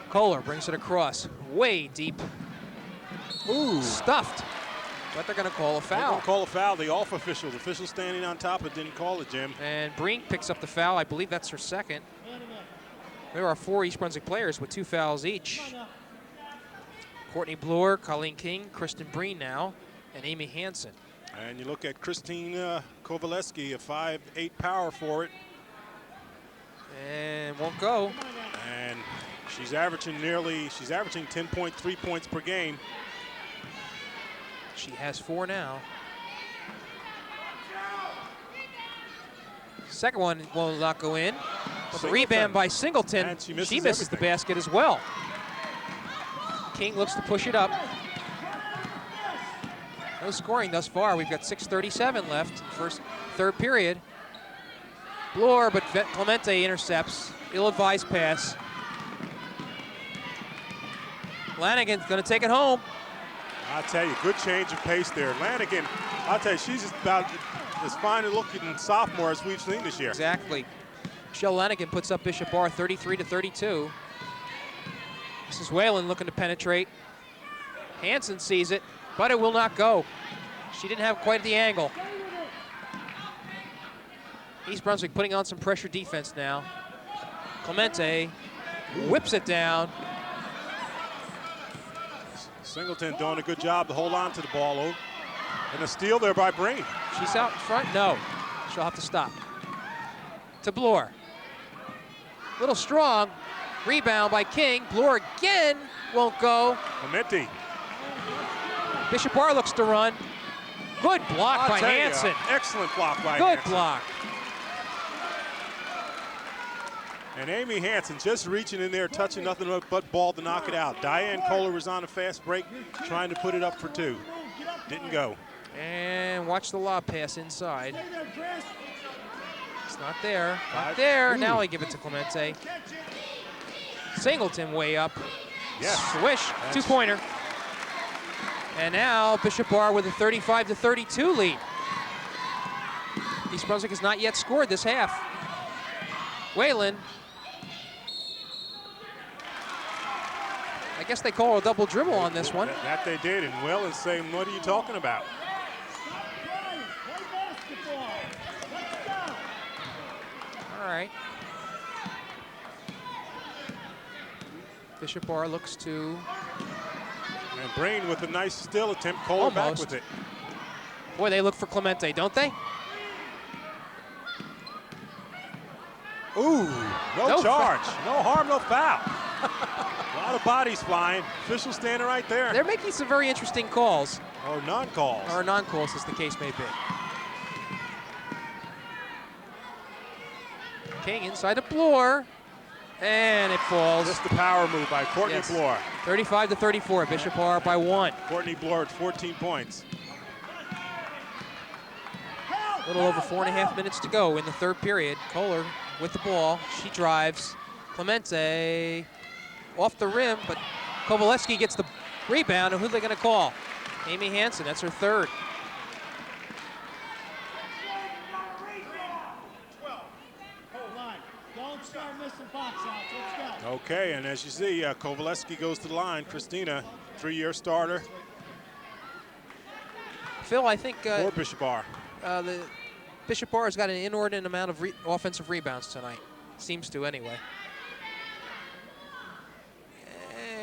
Speaker 1: Kohler brings it across, way deep. Ooh, stuffed. But they're going to call a
Speaker 2: They're
Speaker 1: foul.
Speaker 2: going to call a foul. The off official. The official standing on top, but didn't call it, Jim.
Speaker 1: And Brink picks up the foul. I believe that's her second. There are 4 East Brunswick players with 2 fouls each. Courtney Bloor, Colleen King, Kristen Breen now, and Amy Hansen.
Speaker 2: And you look at Christine Kowaleski, a 5'8" power forward.
Speaker 1: And won't go.
Speaker 2: And she's averaging 10.3 points per game.
Speaker 1: She has 4 now. Second one will not go in. But the rebound by Singleton.
Speaker 2: And she
Speaker 1: misses
Speaker 2: everything.
Speaker 1: the basket as well. King looks to push it up. No scoring thus far. We've got 6:37 left in the third period. Bloor, but Clemente intercepts. Ill-advised pass. Lanigan's going to take it home.
Speaker 2: I'll tell you, good change of pace there. Lanigan, I'll tell you, she's just about as fine a looking sophomore as we've seen this year.
Speaker 1: Exactly. Michelle Lanigan puts up Bishop Bar 33-32. This is Whalen looking to penetrate. Hansen sees it, but it will not go. She didn't have quite the angle. East Brunswick putting on some pressure defense now. Clemente whips it down.
Speaker 2: Singleton doing a good job to hold on to the ball. And a steal there by Breen.
Speaker 1: She's out in front. No, she'll have to stop. To Bloor. Little strong. Rebound by King. Bloor again. Won't go.
Speaker 2: Clementi.
Speaker 1: Bishop Bar looks to run. Good block by Hansen.
Speaker 2: Excellent block by
Speaker 1: Good
Speaker 2: Hansen.
Speaker 1: block.
Speaker 2: And Amy Hansen just reaching in there, touching nothing but ball to knock it out. Diane Kohler was on a fast break, trying to put it up for 2. Didn't go.
Speaker 1: And watch the lob pass inside. It's not there. Not there. Now I give it to Clemente. Singleton way up.
Speaker 2: Yes.
Speaker 1: Swish. 2-pointer. And now Bishop Bar with a 35-32 lead. East Brunswick has not yet scored this half. Whalen. I guess they call a double dribble on this one.
Speaker 2: That they did, and Whelan's saying, what are you talking about?
Speaker 1: All right. Bishop Bar looks to...
Speaker 2: And Breen with a nice still attempt, Kohler back with it.
Speaker 1: Boy, they look for Clemente, don't they?
Speaker 2: Ooh, no charge.
Speaker 1: Foul.
Speaker 2: No harm, no foul. A lot of bodies flying. Official standing right there.
Speaker 1: They're making some very interesting calls.
Speaker 2: Or non-calls.
Speaker 1: Or non-calls, as the case may be. King inside to Bloor. And it falls.
Speaker 2: Just the power move by Courtney
Speaker 1: Yes.
Speaker 2: Bloor.
Speaker 1: 35-34. Bishop are by 1.
Speaker 2: Courtney Bloor at 14 points.
Speaker 1: A little over 4.5 minutes to go in the third period. Kohler with the ball. She drives. Clemente off the rim, but Kovalevsky gets the rebound, and who are they going to call? Amy Hansen, that's her third.
Speaker 3: Don't start missing box outs. Let's go.
Speaker 2: Okay, and as you see, Kovalevsky goes to the line. Christina, 3-year starter
Speaker 1: Phil, I think
Speaker 2: for Bishop Bar.
Speaker 1: the Bishop Bar has got an inordinate amount of offensive rebounds tonight. Seems to, anyway.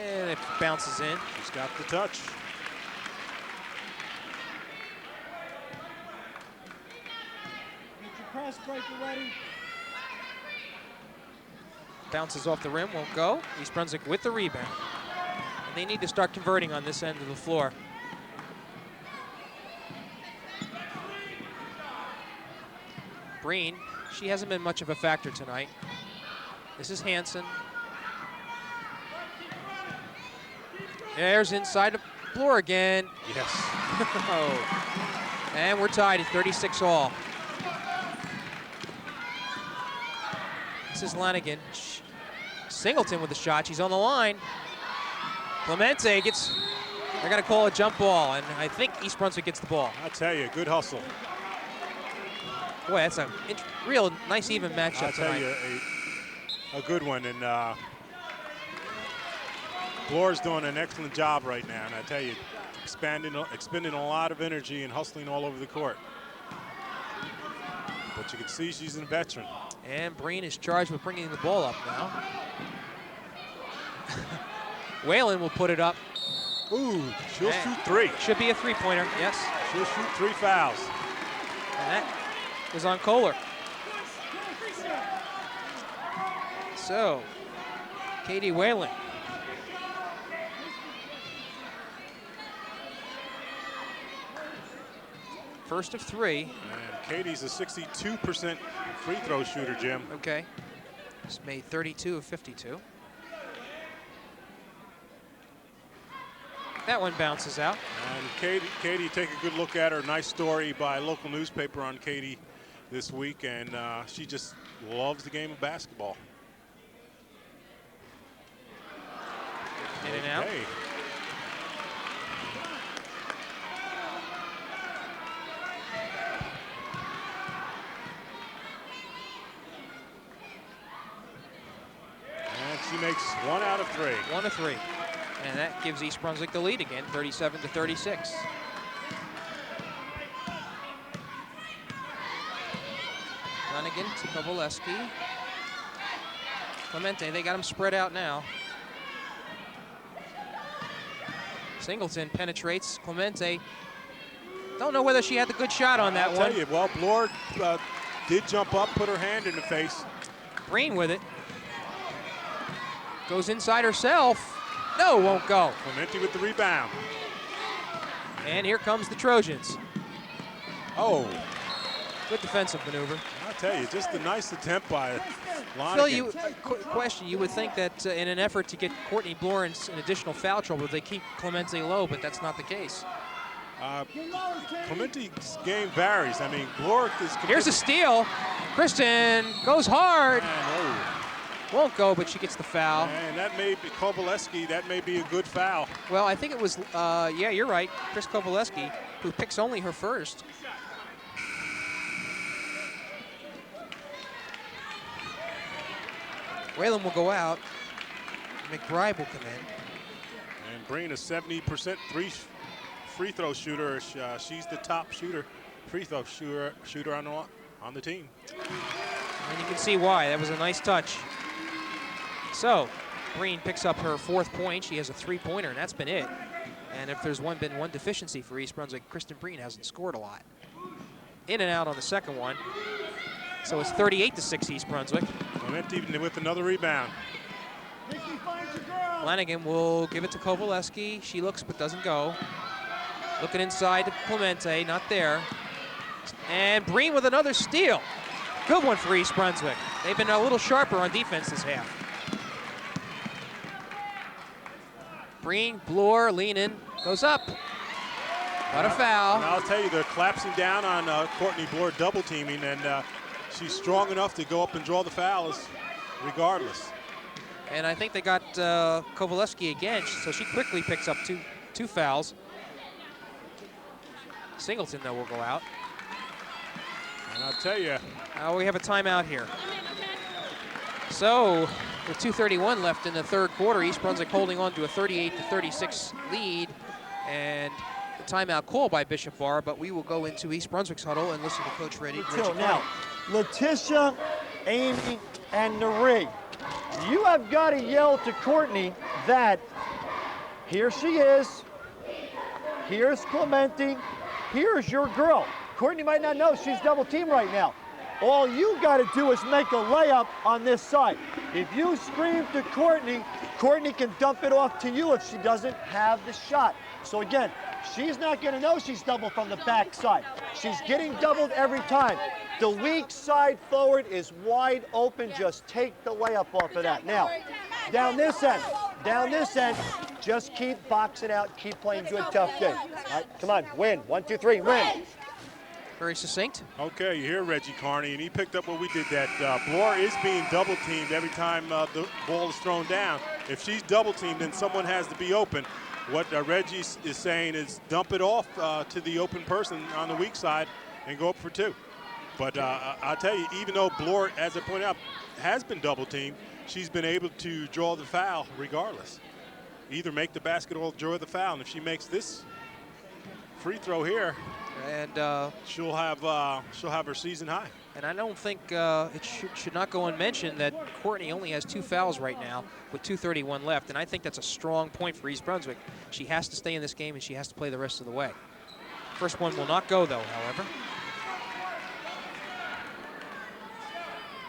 Speaker 1: And it bounces in.
Speaker 2: She's got the touch.
Speaker 3: Get your press breaker ready.
Speaker 1: Bounces off the rim, won't go. East Brunswick with the rebound. And they need to start converting on this end of the floor. Breen, she hasn't been much of a factor tonight. This is Hansen. There's inside of Bloor again.
Speaker 2: Yes.
Speaker 1: Oh. And we're tied at 36 all. This is Lanigan. Singleton with the shot. She's on the line. Clemente gets, they're going to call a jump ball, and I think East Brunswick gets the ball.
Speaker 2: I tell you, good hustle.
Speaker 1: Boy, that's a real nice even
Speaker 2: I
Speaker 1: matchup
Speaker 2: tell
Speaker 1: tonight.
Speaker 2: you, a good one. And Bloor's doing an excellent job right now. And I tell you, expending a lot of energy and hustling all over the court. But you can see she's a veteran.
Speaker 1: And Breen is charged with bringing the ball up now. Whalen will put it up.
Speaker 2: Ooh, she'll
Speaker 1: And
Speaker 2: shoot 3.
Speaker 1: Should be a three-pointer, yes.
Speaker 2: She'll shoot 3 fouls.
Speaker 1: And that is on Kohler. So, Katie Whalen. First of 3.
Speaker 2: And Katie's a 62% free throw shooter, Jim.
Speaker 1: Okay. She's made 32 of 52. That one bounces out.
Speaker 2: And Katie, take a good look at her. Nice story by a local newspaper on Katie this week, and she just loves the game of basketball.
Speaker 1: In and out.
Speaker 2: Okay. And she makes 1 out of 3.
Speaker 1: 1 of 3. And that gives East Brunswick the lead again, 37-36. Lanigan to Kovalevsky. Clemente, they got him spread out now. Singleton penetrates. Clemente, don't know whether she had the good shot on that
Speaker 2: I'll
Speaker 1: one.
Speaker 2: tell you, well, Bloor did jump up, put her hand in the face.
Speaker 1: Breen with it. Goes inside herself. No, won't go.
Speaker 2: Clemente with the rebound.
Speaker 1: And here comes the Trojans.
Speaker 2: Oh,
Speaker 1: Good defensive maneuver.
Speaker 2: I'll tell you, just a nice attempt by
Speaker 1: Phil,
Speaker 2: Lanigan.
Speaker 1: question, you would think that in an effort to get Courtney Bloor in additional foul trouble, they keep Clemente low, but that's not the case.
Speaker 2: Clemente's game varies. I mean, Bloor is...
Speaker 1: Here's a steal. Kristen goes hard.
Speaker 2: Man,
Speaker 1: Won't go, but she gets the foul.
Speaker 2: and that may be Kovalevsky. That may be a good foul.
Speaker 1: Well, I think it was, yeah, you're right, Chris Kovalevsky, who picks only her first. Whalen will go out. McBride will come in.
Speaker 2: And Breen, a 70% free throw shooter. She's the top free throw shooter on the team.
Speaker 1: And you can see why. That was a nice touch. So, Breen picks up her 4th point. She has a 3-pointer, and that's been it. And if there's been one deficiency for East Brunswick, Kristen Breen hasn't scored a lot. In and out on the second one. So it's 38-6 East Brunswick.
Speaker 2: Clemente with another rebound.
Speaker 1: Lanigan will give it to Kovalevsky. She looks but doesn't go. Looking inside to Clemente, not there. And Breen with another steal. Good one for East Brunswick. They've been a little sharper on defense this half. Breen, Bloor, lean in, goes up. What a foul.
Speaker 2: And I'll tell you, they're collapsing down on Courtney Bloor, double teaming, and she's strong enough to go up and draw the fouls regardless.
Speaker 1: And I think they got Kowaleski again, so she quickly picks up two fouls. Singleton, though, will go out.
Speaker 2: And I'll tell you.
Speaker 1: We have a timeout here. So, with 2:31 left in the third quarter, East Brunswick holding on to a 38-36 lead. And the timeout called by Bishop Bar, but we will go into East Brunswick's huddle and listen to Coach Reggie.
Speaker 4: Now, Letitia, Amy, and Nari, you have got to yell to Courtney that here she is, here's Clemente, here's your girl. Courtney might not know she's double teamed right now. All you got to do is make a layup on this side. If you scream to Courtney, Courtney can dump it off to you if she doesn't have the shot. So again, she's not going to know she's doubled from the back side. She's getting doubled every time. The weak side forward is wide open. Just take the layup off of that. Now, down this end, just keep boxing out, keep playing good, tough game. All right, come on, win. 1, 2, 3, win.
Speaker 1: Very succinct.
Speaker 2: Okay, you hear Reggie Carney, and he picked up what we did, that Bloor is being double teamed every time the ball is thrown down. If she's double teamed, then someone has to be open. What Reggie is saying is dump it off to the open person on the weak side and go up for 2. But I'll tell you, even though Bloor, as I pointed out, has been double teamed, she's been able to draw the foul regardless. Either make the basket or draw the foul. And if she makes this free throw here,
Speaker 1: and
Speaker 2: she'll have her season high.
Speaker 1: And I don't think it should not go unmentioned that Courtney only has 2 fouls right now with 2:31 left, and I think that's a strong point for East Brunswick. She has to stay in this game, and she has to play the rest of the way. First one will not go, though, however.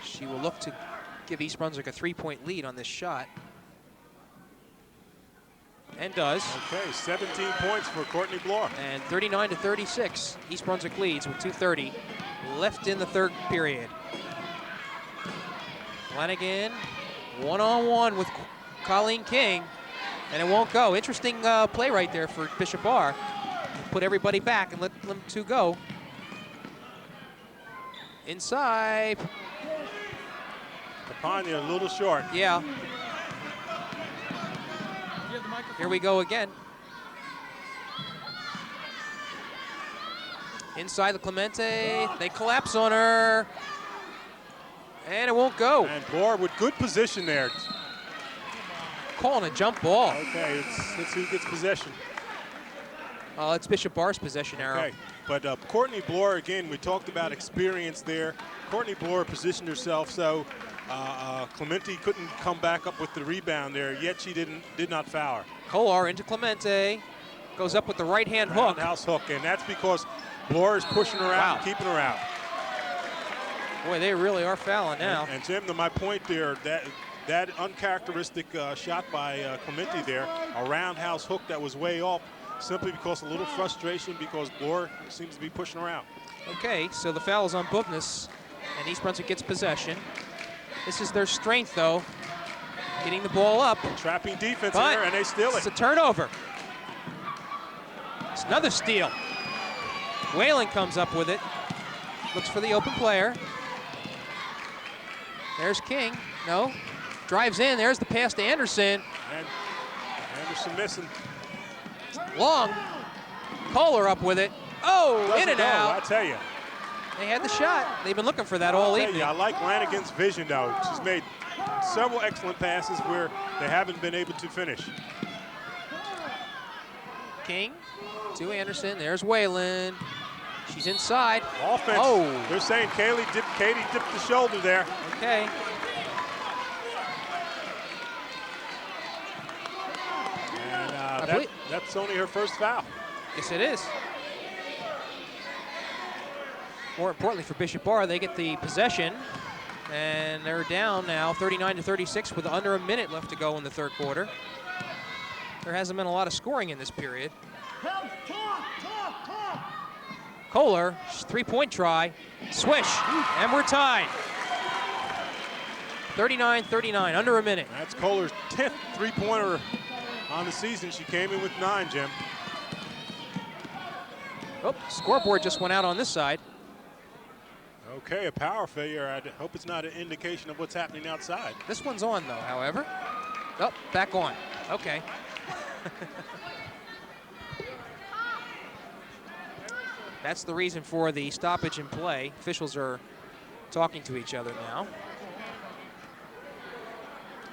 Speaker 1: She will look to give East Brunswick a 3-point lead on this shot. And does.
Speaker 2: Okay, 17 points for Courtney Bloor.
Speaker 1: And 39-36, East Brunswick leads with 2:30 left in the third period. Flanagan, one-on-one with Colleen King, and it won't go. Interesting play right there for Bishop Bar. Put everybody back and let them 2 go. Inside.
Speaker 2: Tapania a little short.
Speaker 1: Yeah. Here we go again. Inside the Clemente, they collapse on her, and it won't go.
Speaker 2: And Bloor with good position there.
Speaker 1: Calling a jump ball.
Speaker 2: Okay, let's see who gets possession.
Speaker 1: It's Bishop Bar's possession arrow.
Speaker 2: Okay, but Courtney Bloor, again, we talked about experience there. Courtney Bloor positioned herself so Clemente couldn't come back up with the rebound there, yet she did not foul her.
Speaker 1: Kolar into Clemente, goes up with the right-hand hook.
Speaker 2: Roundhouse hook, and that's because Bloor is pushing her out and keeping her out.
Speaker 1: Boy, they really are fouling now.
Speaker 2: And Jim, to my point there, that uncharacteristic shot by Clemente there, a roundhouse hook that was way off, simply because a little frustration because Bloor seems to be pushing her out.
Speaker 1: Okay, so the foul is on Bugnes, and East Brunswick gets possession. This is their strength, though, getting the ball up.
Speaker 2: Trapping defense here, and they steal it.
Speaker 1: It's a turnover. It's another steal. Whalen comes up with it. Looks for the open player. There's King. No. Drives in. There's the pass to Anderson.
Speaker 2: And Anderson missing.
Speaker 1: Long. Kohler up with it. Oh, in and out.
Speaker 2: I tell you.
Speaker 1: They had the shot. They've been looking for that all evening.
Speaker 2: I like Lanigan's vision, though. She's made several excellent passes where they haven't been able to finish.
Speaker 1: King to Anderson. There's Whalen. She's inside.
Speaker 2: Offense.
Speaker 1: Oh.
Speaker 2: They're saying Katie dipped the shoulder there.
Speaker 1: Okay.
Speaker 2: And that's only her first foul.
Speaker 1: Yes, it is. More importantly for Bishop Bar, they get the possession, and they're down now 39-36 with under a minute left to go in the third quarter. There hasn't been a lot of scoring in this period.
Speaker 3: Talk.
Speaker 1: Kohler, three-point try, swish, and we're tied. 39-39, under a minute.
Speaker 2: That's Kohler's 10th three-pointer on the season. She came in with 9, Jim.
Speaker 1: Oh, scoreboard just went out on this side.
Speaker 2: Okay, a power failure. I hope it's not an indication of what's happening outside.
Speaker 1: This one's on, though, however. Oh, back on. Okay. That's the reason for the stoppage in play. Officials are talking to each other now.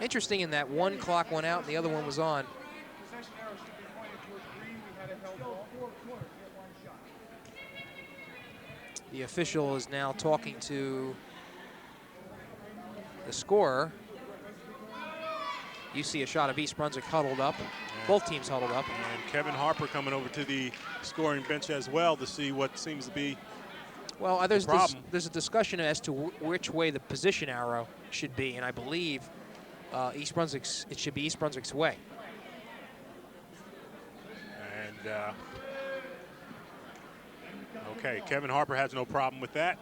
Speaker 1: Interesting in that one clock went out and the other one was on. The official is now talking to the scorer. You see a shot of East Brunswick huddled up. Both teams huddled up.
Speaker 2: And Kevin Harper coming over to the scoring bench as well to see what seems to be
Speaker 1: there's a discussion as to which way the position arrow should be, and I believe it should be East Brunswick's way.
Speaker 2: And okay, Kevin Harper has no problem with that.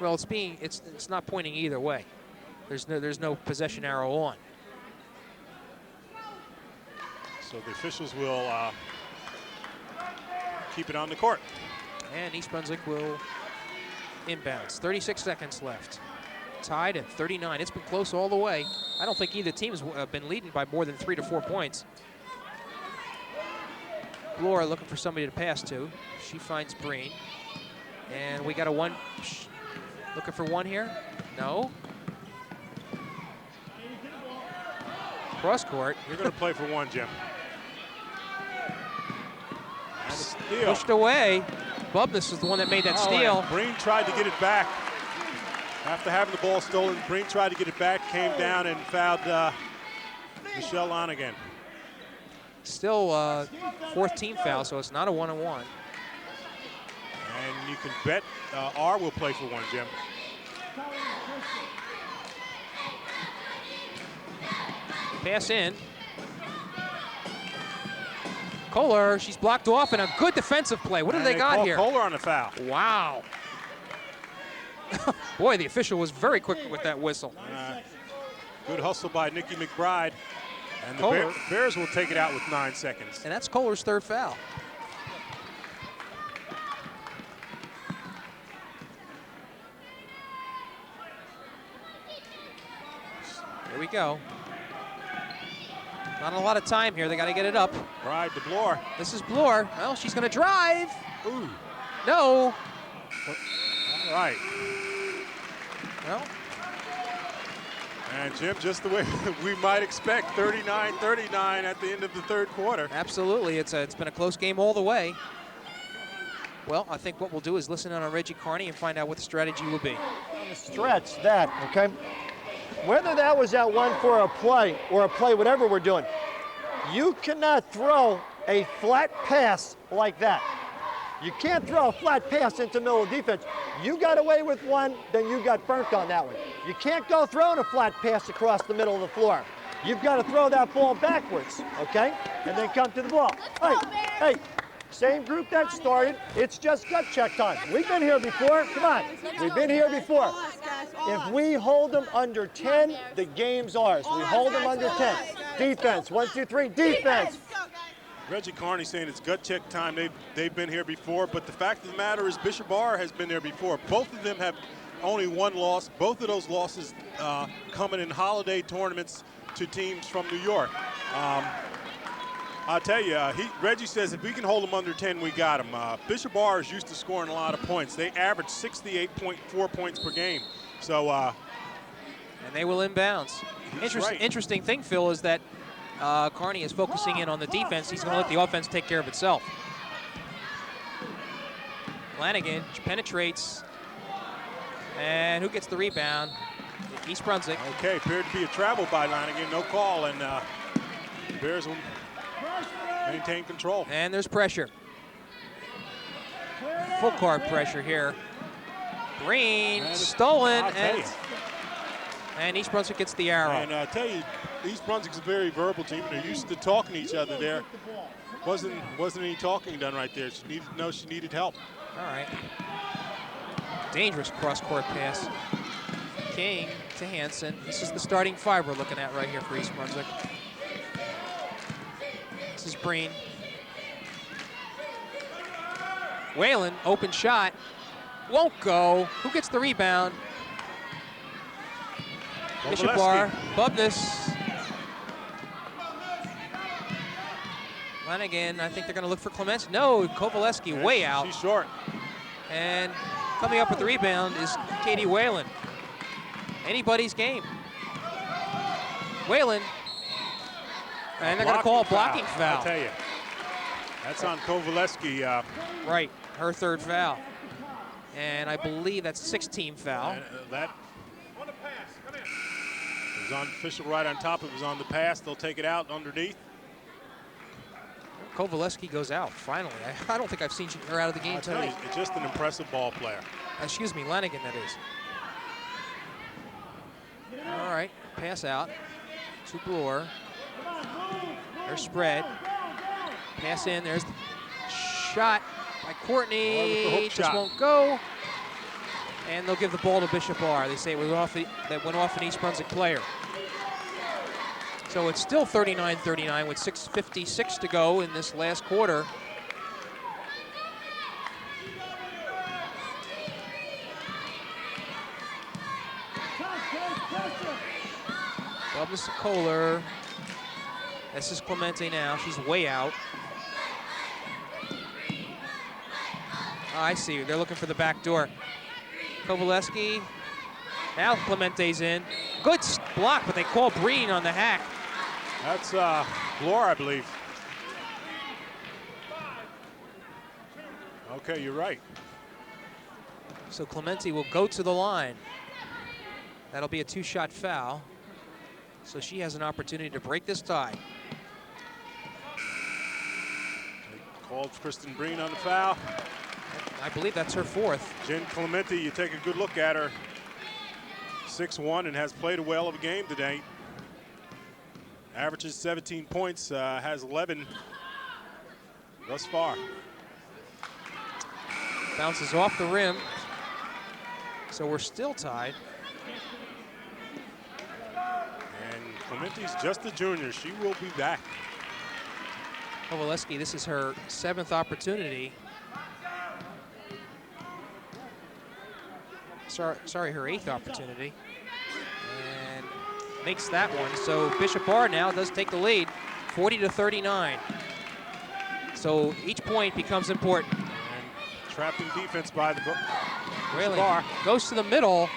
Speaker 1: Well, it's not pointing either way. There's no possession arrow on.
Speaker 2: So the officials will keep it on the court.
Speaker 1: And East Brunswick will inbounds. 36 seconds left. Tied at 39. It's been close all the way. I don't think either team has been leading by more than 3 to 4 points. Laura looking for somebody to pass to. She finds Breen. And we got a one. Looking for one here? No. Cross court.
Speaker 2: You're going to play for one, Jim. And a steal.
Speaker 1: Pushed away. Bubness is the one that made that steal.
Speaker 2: Breen tried to get it back. After having the ball stolen, Breen tried to get it back, came down and fouled Michelle Lonigan.
Speaker 1: Still fourth team foul, so it's not a one-on-one.
Speaker 2: And you can bet R will play for one, Jim.
Speaker 1: Pass in. Kohler, she's blocked off, and a good defensive play. What do they got here?
Speaker 2: Kohler on the foul.
Speaker 1: Wow. Boy, the official was very quick with that whistle.
Speaker 2: Good hustle by Nikki McBride. And the Bears will take it out with 9 seconds.
Speaker 1: And that's Kohler's third foul. Here we go. Not a lot of time here. They got to get it up.
Speaker 2: Bride to Bloor.
Speaker 1: This is Bloor. Well, she's going to drive.
Speaker 2: Ooh.
Speaker 1: No.
Speaker 2: All right.
Speaker 1: Well.
Speaker 2: And Jim, just the way we might expect, 39-39 at the end of the third quarter.
Speaker 1: Absolutely. It's been a close game all the way. Well, I think what we'll do is listen in on Reggie Carney and find out what the strategy will be.
Speaker 4: On the stretch, that, okay? Whether that was that one for a play or a play, whatever we're doing, you cannot throw a flat pass like that. You can't throw a flat pass into the middle of defense. You got away with one, then you got burnt on that one. You can't go throwing a flat pass across the middle of the floor. You've got to throw that ball backwards, okay? And then come to the ball. Hey, same group that started. It's just gut check time. We've been here before. Come on. We've been here before. If we hold them under 10, the game's ours. We hold them under 10. Defense, 1, 2, 3, defense.
Speaker 2: Reggie Carney saying it's gut check time. They've been here before, but the fact of the matter is Bishop Bar has been there before. Both of them have only one loss. Both of those losses coming in holiday tournaments to teams from New York. I'll tell you, Reggie says if we can hold them under 10, we got them. Bishop Bar is used to scoring a lot of points. They average 68.4 points per game. So,
Speaker 1: and they will inbounds. Interesting thing, Phil, is that Carney is focusing in on the defense. He's going to let the offense take care of itself. Lanigan penetrates. And who gets the rebound? East Brunswick.
Speaker 2: Okay, appeared to be a travel by Lanigan. No call, and Bears will maintain control.
Speaker 1: And there's pressure. Full court pressure here. Breen stolen, and East Brunswick gets the arrow.
Speaker 2: And I tell you, East Brunswick's a very verbal team. They're used to talking to each other there. Wasn't any talking done right there. She needed to know she needed help.
Speaker 1: All right. Dangerous cross-court pass. King to Hansen. This is the starting five we're looking at right here for East Brunswick. This is Breen. Whalen, open shot. Won't go. Who gets the rebound? Bishop Bar. Bubness. Lanigan, I think they're going to look for Clements. No, Kovaleski way out.
Speaker 2: She's short.
Speaker 1: And coming up with the rebound is Katie Whalen. Anybody's game. Whalen. And they're going to call a blocking foul.
Speaker 2: I tell you. That's on Kovaleski.
Speaker 1: Right, her third foul. And I believe that's 16 foul.
Speaker 2: And, that was on official right on top. It was on the pass. They'll take it out underneath.
Speaker 1: Kovaleski goes out, finally. I don't think I've seen her out of the game tonight.
Speaker 2: It's just an impressive ball player.
Speaker 1: Excuse me, Lanigan, that is. All right, pass out to Bloor. There's spread. Pass in, there's the shot by Courtney. Just won't go. And they'll give the ball to Bishop R. They say it was that went off an East Brunswick player. So it's still 39-39 with 6:56 to go in this last quarter. Bubness to Kohler. This is Clemente now. She's way out. Oh, I see. They're looking for the back door. Kovaleski. Now Clemente's in. Good block, but they call Breen on the hack.
Speaker 2: That's Bloor, I believe. Okay, you're right.
Speaker 1: So Clemente will go to the line. That'll be a two-shot foul. So she has an opportunity to break this tie.
Speaker 2: They called Kristen Breen on the foul.
Speaker 1: I believe that's her fourth.
Speaker 2: Jen Clemente, you take a good look at her. 6'1" and has played a whale of a game today. Averages 17 points, has 11 thus far.
Speaker 1: Bounces off the rim. So we're still tied.
Speaker 2: And Clemente's just a junior. She will be back.
Speaker 1: Kovaleski, this is her 7th opportunity. Sorry, her 8th opportunity. And makes that one. So Bishop Bar now does take the lead, 40-39. So each point becomes important.
Speaker 2: And trapped in defense by the
Speaker 1: Whalen
Speaker 2: Bar.
Speaker 1: goes to the middle.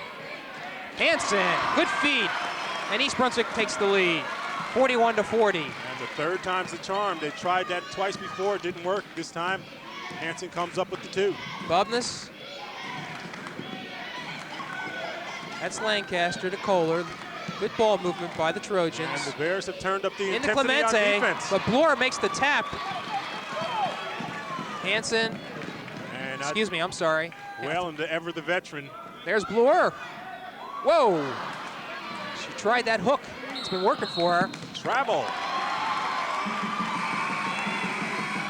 Speaker 1: Hansen, good feed. And East Brunswick takes the lead, 41-40.
Speaker 2: And the third time's the charm. They tried that twice before, it didn't work. This time, Hansen comes up with the 2.
Speaker 1: Bubness. That's Lancaster to Kohler. Good ball movement by the Trojans.
Speaker 2: And the Bears have turned up the
Speaker 1: Into
Speaker 2: intensity on
Speaker 1: Clemente,
Speaker 2: defense.
Speaker 1: but Bloor makes the tap. Hansen,
Speaker 2: And
Speaker 1: excuse me, I'm sorry.
Speaker 2: Whalen, ever the veteran.
Speaker 1: There's Bloor. Whoa. She tried that hook. It's been working for her.
Speaker 2: Travel.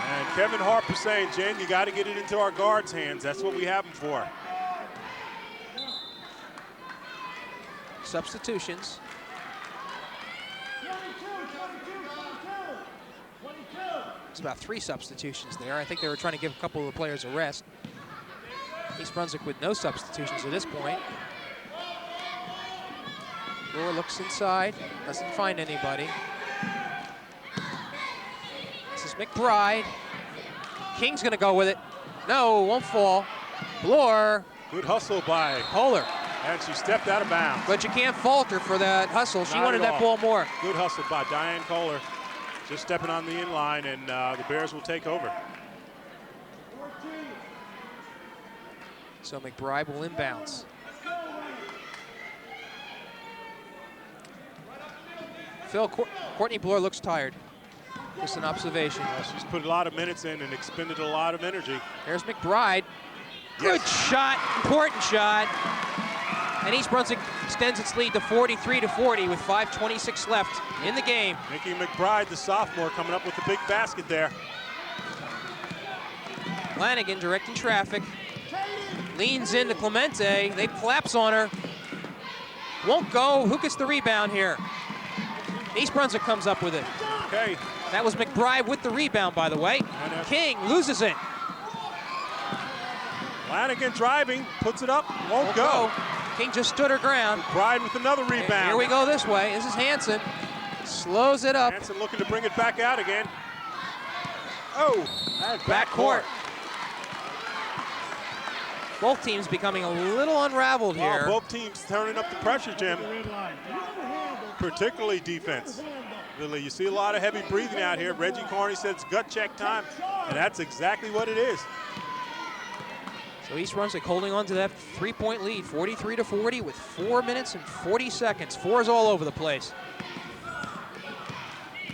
Speaker 2: And Kevin Harper saying, Jen, you got to get it into our guards' hands. That's what we have them for.
Speaker 1: Substitutions. It's about 3 substitutions there. I think they were trying to give a couple of the players a rest. East Brunswick with no substitutions at this point. Bloor looks inside, doesn't find anybody. This is McBride. King's gonna go with it. No, won't fall. Bloor.
Speaker 2: Good hustle by
Speaker 1: Kohler.
Speaker 2: And she stepped out of bounds.
Speaker 1: But you can't fault her for that hustle. She
Speaker 2: Not
Speaker 1: wanted
Speaker 2: at
Speaker 1: that
Speaker 2: all.
Speaker 1: ball more.
Speaker 2: Good hustle by Diane Kohler. Just stepping on the inline, and the Bears will take over.
Speaker 1: So McBride will inbounds. Phil, Courtney Bloor looks tired. Just an observation.
Speaker 2: She's put a lot of minutes in and expended a lot of energy.
Speaker 1: There's McBride. Good shot, important shot. And East Brunswick extends its lead to 43-40 with 5:26 left in the game.
Speaker 2: Nikki McBride, the sophomore, coming up with the big basket there.
Speaker 1: Flanagan directing traffic. Leans into Clemente. They collapse on her. Won't go. Who gets the rebound here? East Brunswick comes up with it.
Speaker 2: Okay.
Speaker 1: That was McBride with the rebound, by the way. King loses it.
Speaker 2: Flanagan driving, puts it up, won't go.
Speaker 1: King just stood her ground.
Speaker 2: McBride with another rebound.
Speaker 1: Here we go this way. This is Hansen. Slows it up.
Speaker 2: Hansen looking to bring it back out again. Oh,
Speaker 1: Back court. Both teams becoming a little unraveled here.
Speaker 2: Both teams turning up the pressure, Jim. Particularly defense. Really, you see a lot of heavy breathing out here. Reggie Carney said it's gut check time, and that's exactly what it is.
Speaker 1: So East Brunswick holding on to that 3-point lead, 43-40 with 4 minutes and 40 seconds. Fours all over the place.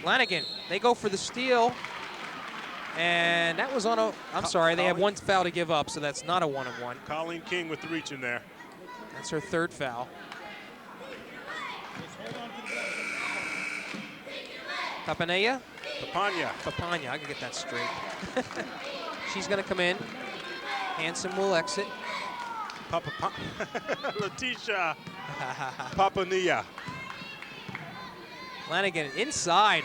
Speaker 1: Flanagan, they go for the steal. And that was on a, I'm sorry, they have one foul to give up, so that's not a 1-on-1.
Speaker 2: Colleen King with the reach in there.
Speaker 1: That's her third foul. Papania? Papania, I can get that straight. She's gonna come in. Hansen will exit.
Speaker 2: Letitia Papania.
Speaker 1: Flanagan inside.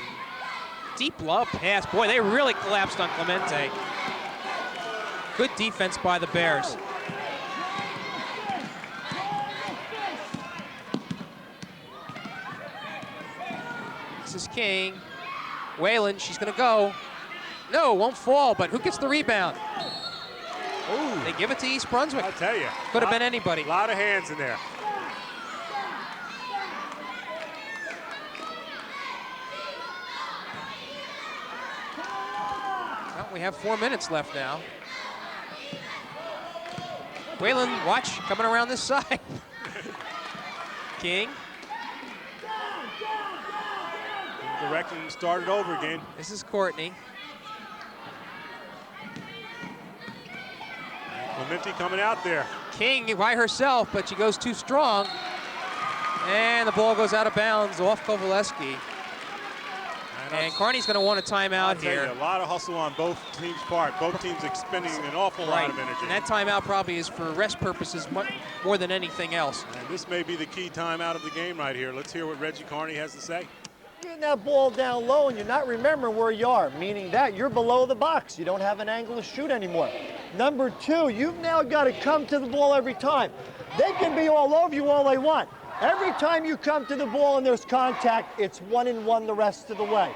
Speaker 1: Deep lob pass. Boy, they really collapsed on Clemente. Good defense by the Bears. This is King. Whalen, she's gonna go. No, won't fall, but who gets the rebound?
Speaker 2: Ooh.
Speaker 1: They give it to East Brunswick.
Speaker 2: I'll tell you.
Speaker 1: Could have been anybody.
Speaker 2: A lot of hands in there.
Speaker 1: Well, we have 4 minutes left now. Whalen, watch, coming around this side. King.
Speaker 2: Directing started over again.
Speaker 1: This is Courtney.
Speaker 2: Clemente coming out there.
Speaker 1: King by herself, but she goes too strong. And the ball goes out of bounds off Kovaleski. And Carney's going to want a timeout here.
Speaker 2: A lot of hustle on both teams' part. Both teams expending an awful lot of energy.
Speaker 1: And that timeout probably is for rest purposes more than anything else.
Speaker 2: And this may be the key timeout of the game right here. Let's hear what Reggie Carney has to say.
Speaker 4: Getting that ball down low and you're not remembering where you are, meaning that you're below the box. You don't have an angle to shoot anymore. Number two, you've now got to come to the ball every time. They can be all over you all they want. Every time you come to the ball and there's contact, it's 1-and-1 the rest of the way.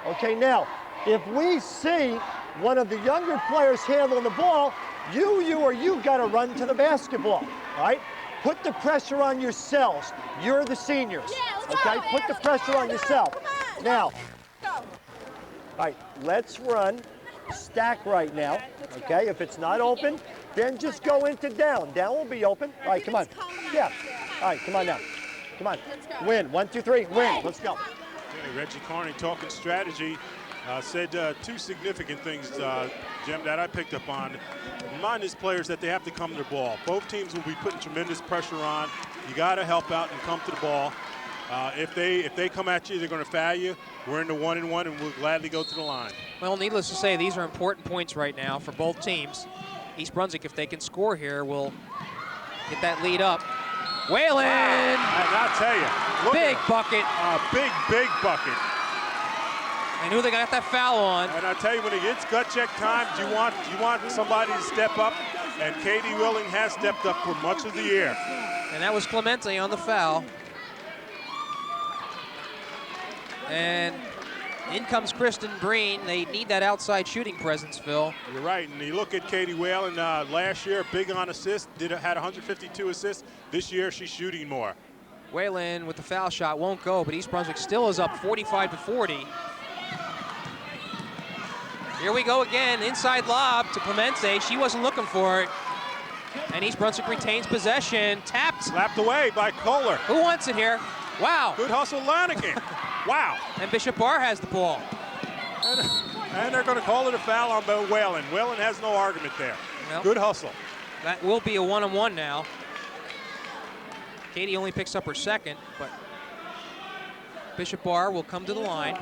Speaker 4: Okay, now, if we see one of the younger players handling the ball, you got to run to the basketball, all right? Put the pressure on yourselves. You're the seniors, okay? Put the pressure on yourself. Now, all right, let's run stack right now, okay? If it's not open, then just go into down. Down will be open. All right, come on. Yeah. All right, come on now. Come on. Win. 1, 2, 3. Win. Let's go.
Speaker 2: Okay, Reggie Carney talking strategy. Said two significant things, Jim, that I picked up on. Remind his players that they have to come to the ball. Both teams will be putting tremendous pressure on. You got to help out and come to the ball. If they come at you, they're going to foul you. We're in the 1-and-1, and we'll gladly go to the line.
Speaker 1: Well, needless to say, these are important points right now for both teams. East Brunswick, if they can score here, will get that lead up. Whalen!
Speaker 2: And I'll tell you,
Speaker 1: Big bucket.
Speaker 2: Big bucket.
Speaker 1: And who they got that foul on?
Speaker 2: And I'll tell you, when it gets gut check time, you want somebody to step up, and Katie Willing has stepped up for much of the year.
Speaker 1: And that was Clemente on the foul. And in comes Kristen Breen. They need that outside shooting presence, Phil.
Speaker 2: You're right, and you look at Katie Whalen last year, big on assists, had 152 assists. This year, she's shooting more.
Speaker 1: Whalen with the foul shot won't go, but East Brunswick still is up 45-40. Here we go again, inside lob to Clemente. She wasn't looking for it. And East Brunswick retains possession, tapped.
Speaker 2: Slapped away by Kohler.
Speaker 1: Who wants it here? Wow.
Speaker 2: Good hustle, Lanigan. Wow.
Speaker 1: And Bishop Barr has the ball.
Speaker 2: And they're going to call it a foul on Whalen. Whalen has no argument there.
Speaker 1: Nope.
Speaker 2: Good hustle.
Speaker 1: That will be a 1-on-1 now. Katie only picks up her second, but Bishop Barr will come to the line.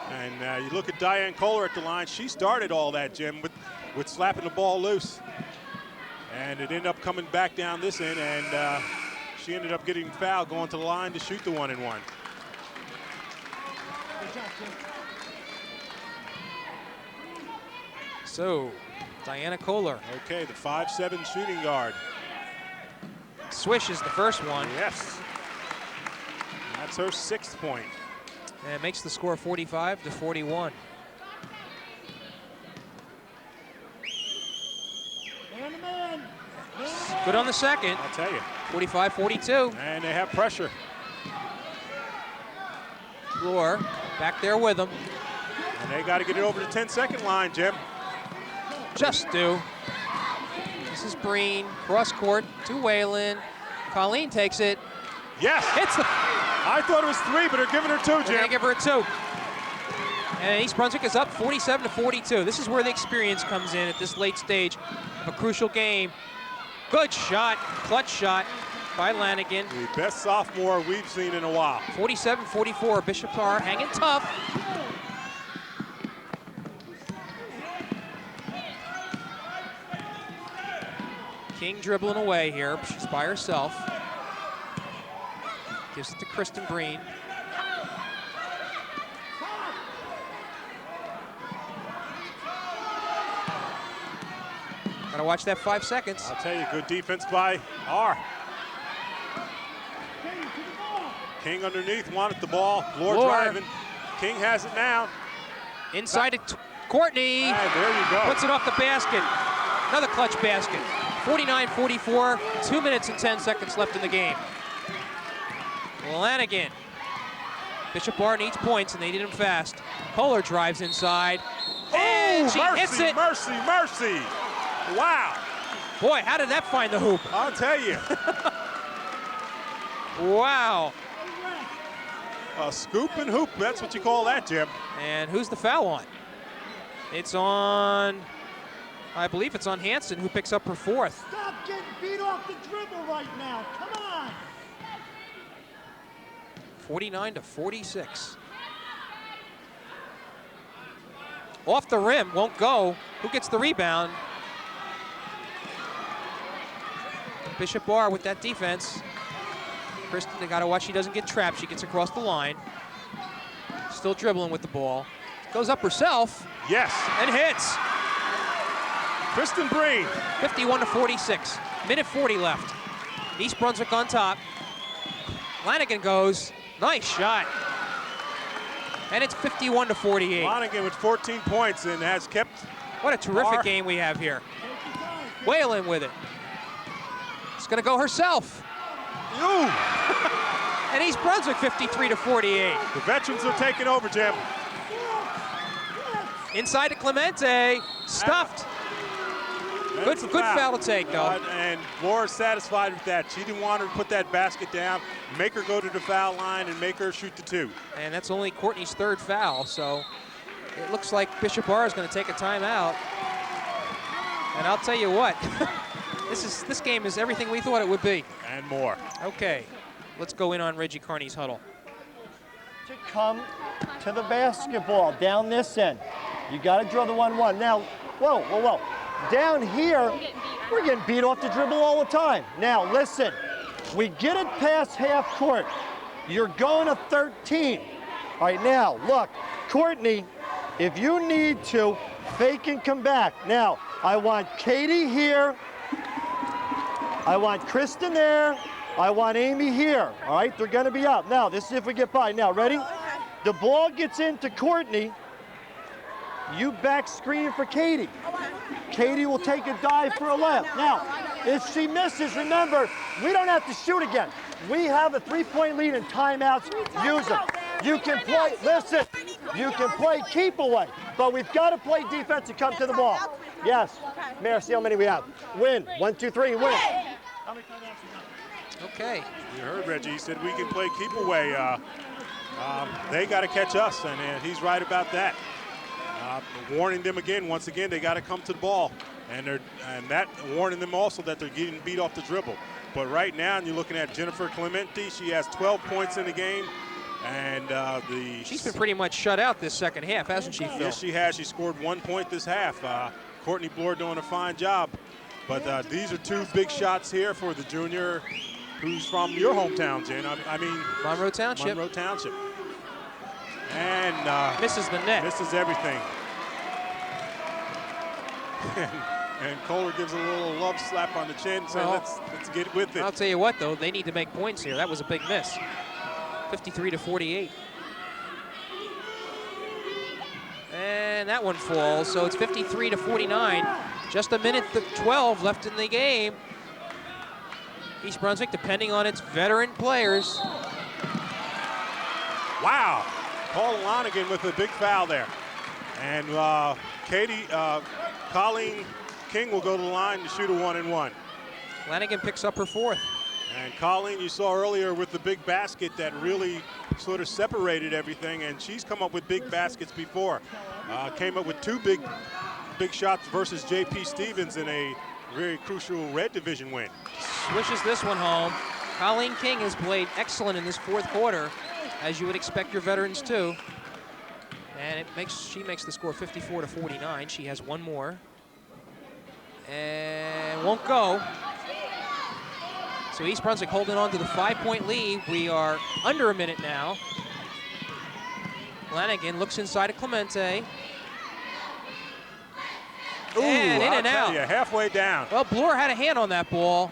Speaker 2: And you look at Diane Kohler at the line. She started all that, Jim. with slapping the ball loose. And it ended up coming back down this end, and she ended up getting fouled, going to the line to shoot the 1-and-1.
Speaker 1: So, Diana Kohler.
Speaker 2: Okay, the 5'7" shooting guard.
Speaker 1: Swish is the first one.
Speaker 2: Yes. That's her 6th point.
Speaker 1: And it makes the score 45-41.
Speaker 3: Man.
Speaker 1: Good on the second.
Speaker 2: I'll tell you.
Speaker 1: 45-42.
Speaker 2: And they have pressure.
Speaker 1: Floor back there with them.
Speaker 2: And they got to get it over the 10-second line, Jim.
Speaker 1: Just do. This is Breen. Cross court to Whalen. Colleen takes it.
Speaker 2: Yes.
Speaker 1: Hits the.
Speaker 2: I thought it was 3, but they're giving her 2,
Speaker 1: They're
Speaker 2: Jim.
Speaker 1: gonna give her a 2. And East Brunswick is up 47-42. This is where the experience comes in at this late stage of a crucial game. Good shot, clutch shot by Lanigan.
Speaker 2: The best sophomore we've seen in a while.
Speaker 1: 47-44, Bishop Parr hanging tough. King dribbling away here. She's by herself. Gives it to Kristen Breen. Gotta watch that 5 seconds.
Speaker 2: I'll tell you, good defense by R. King underneath, wanted the ball. Floor driving. King has it now.
Speaker 1: Inside to Courtney.
Speaker 2: And there you go.
Speaker 1: Puts it off the basket. Another clutch basket. 49-44, 2 minutes and 10 seconds left in the game. Lanigan. Bishop Parr needs points, and they need them fast. Kohler drives inside. And she hits it.
Speaker 2: Mercy, mercy. Wow.
Speaker 1: Boy, how did that find the hoop?
Speaker 2: I'll tell you.
Speaker 1: Wow.
Speaker 2: A scoop and hoop, that's what you call that, Jim.
Speaker 1: And who's the foul on? It's on, I believe it's on Hanson, who picks up her 4th.
Speaker 3: Stop getting beat off the dribble right now. Come on.
Speaker 1: 49-46. Off the rim, won't go. Who gets the rebound? Bishop Parr with that defense. Kristen, they gotta watch she doesn't get trapped. She gets across the line. Still dribbling with the ball. Goes up herself.
Speaker 2: Yes.
Speaker 1: And hits.
Speaker 2: Kristen Breen.
Speaker 1: 51-46. Minute 40 left. East Brunswick on top. Lanigan goes. Nice shot. And it's 51-48.
Speaker 2: Lanigan with 14 points and has kept.
Speaker 1: What a terrific game we have here. Whalen with it. It's gonna go herself.
Speaker 2: Ooh.
Speaker 1: And East Brunswick 53-48.
Speaker 2: The veterans are taking over, Jim.
Speaker 1: Inside to Clemente. Stuffed. Good foul to take, though.
Speaker 2: And Laura's satisfied with that. She didn't want her to put that basket down, make her go to the foul line, and make her shoot the 2.
Speaker 1: And that's only Courtney's 3rd foul, so it looks like Bishop Parr is going to take a timeout. And I'll tell you what, this game is everything we thought it would be.
Speaker 2: And more.
Speaker 1: Okay, let's go in on Reggie Carney's huddle.
Speaker 4: To come to the basketball down this end. You got to draw the 1-1. Now, whoa. Down here, we're getting beat off the dribble all the time. Now, listen, we get it past half court. You're going to 13. All right, now, look, Courtney, if you need to, fake and come back. Now, I want Katie here. I want Kristen there. I want Amy here. All right, they're going to be out. Now, this is if we get by. Now, ready? The ball gets into Courtney. You back screen for Katie. Katie will take a dive for a layup. Now, if she misses, remember, we don't have to shoot again. We have a 3-point lead in timeouts. Use them. You can play, listen, you can play keep away, but we've got to play defense to come to the ball. Yes. Mayor, see how many we have. Win. 1, 2, 3, win.
Speaker 1: Okay.
Speaker 2: You heard Reggie. He said we can play keep away. They got to catch us, and he's right about that. Warning them again, once again, they got to come to the ball. And that warning them also that they're getting beat off the dribble. But right now, you're looking at Jennifer Clemente. She has 12 points in the game. And
Speaker 1: she's been pretty much shut out this second half, hasn't she, Phil?
Speaker 2: Yes, she has. She scored 1 point this half. Courtney Bloor doing a fine job. But these are two big shots here for the junior who's from your hometown, Jen. I mean,
Speaker 1: Monroe Township.
Speaker 2: Monroe Township. And
Speaker 1: misses the net.
Speaker 2: misses everything. and Kohler gives a little love slap on the chin, saying,
Speaker 1: Well,
Speaker 2: let's get with it.
Speaker 1: I'll tell you what, though, they need to make points here. That was a big miss. 53-48. And that one falls, so it's 53-49. Just a minute 12 left in the game. East Brunswick, depending on its veteran players.
Speaker 2: Wow. Paul Lonigan with a big foul there. And Colleen King will go to the line to shoot a 1-and-1.
Speaker 1: Lanigan picks up her fourth.
Speaker 2: And Colleen, you saw earlier with the big basket that really sort of separated everything, and she's come up with big baskets before. Came up with two big shots versus J.P. Stevens in a very crucial Red Division win.
Speaker 1: Swishes this one home. Colleen King has played excellent in this fourth quarter, as you would expect your veterans to. And she makes the score 54-49. She has one more. And won't go. So East Brunswick holding on to the 5-point lead. We are under a minute now. Lanigan looks inside of Clemente.
Speaker 2: Ooh,
Speaker 1: and in
Speaker 2: I'll
Speaker 1: and
Speaker 2: tell
Speaker 1: out.
Speaker 2: you, halfway down.
Speaker 1: Well, Bloor had a hand on that ball.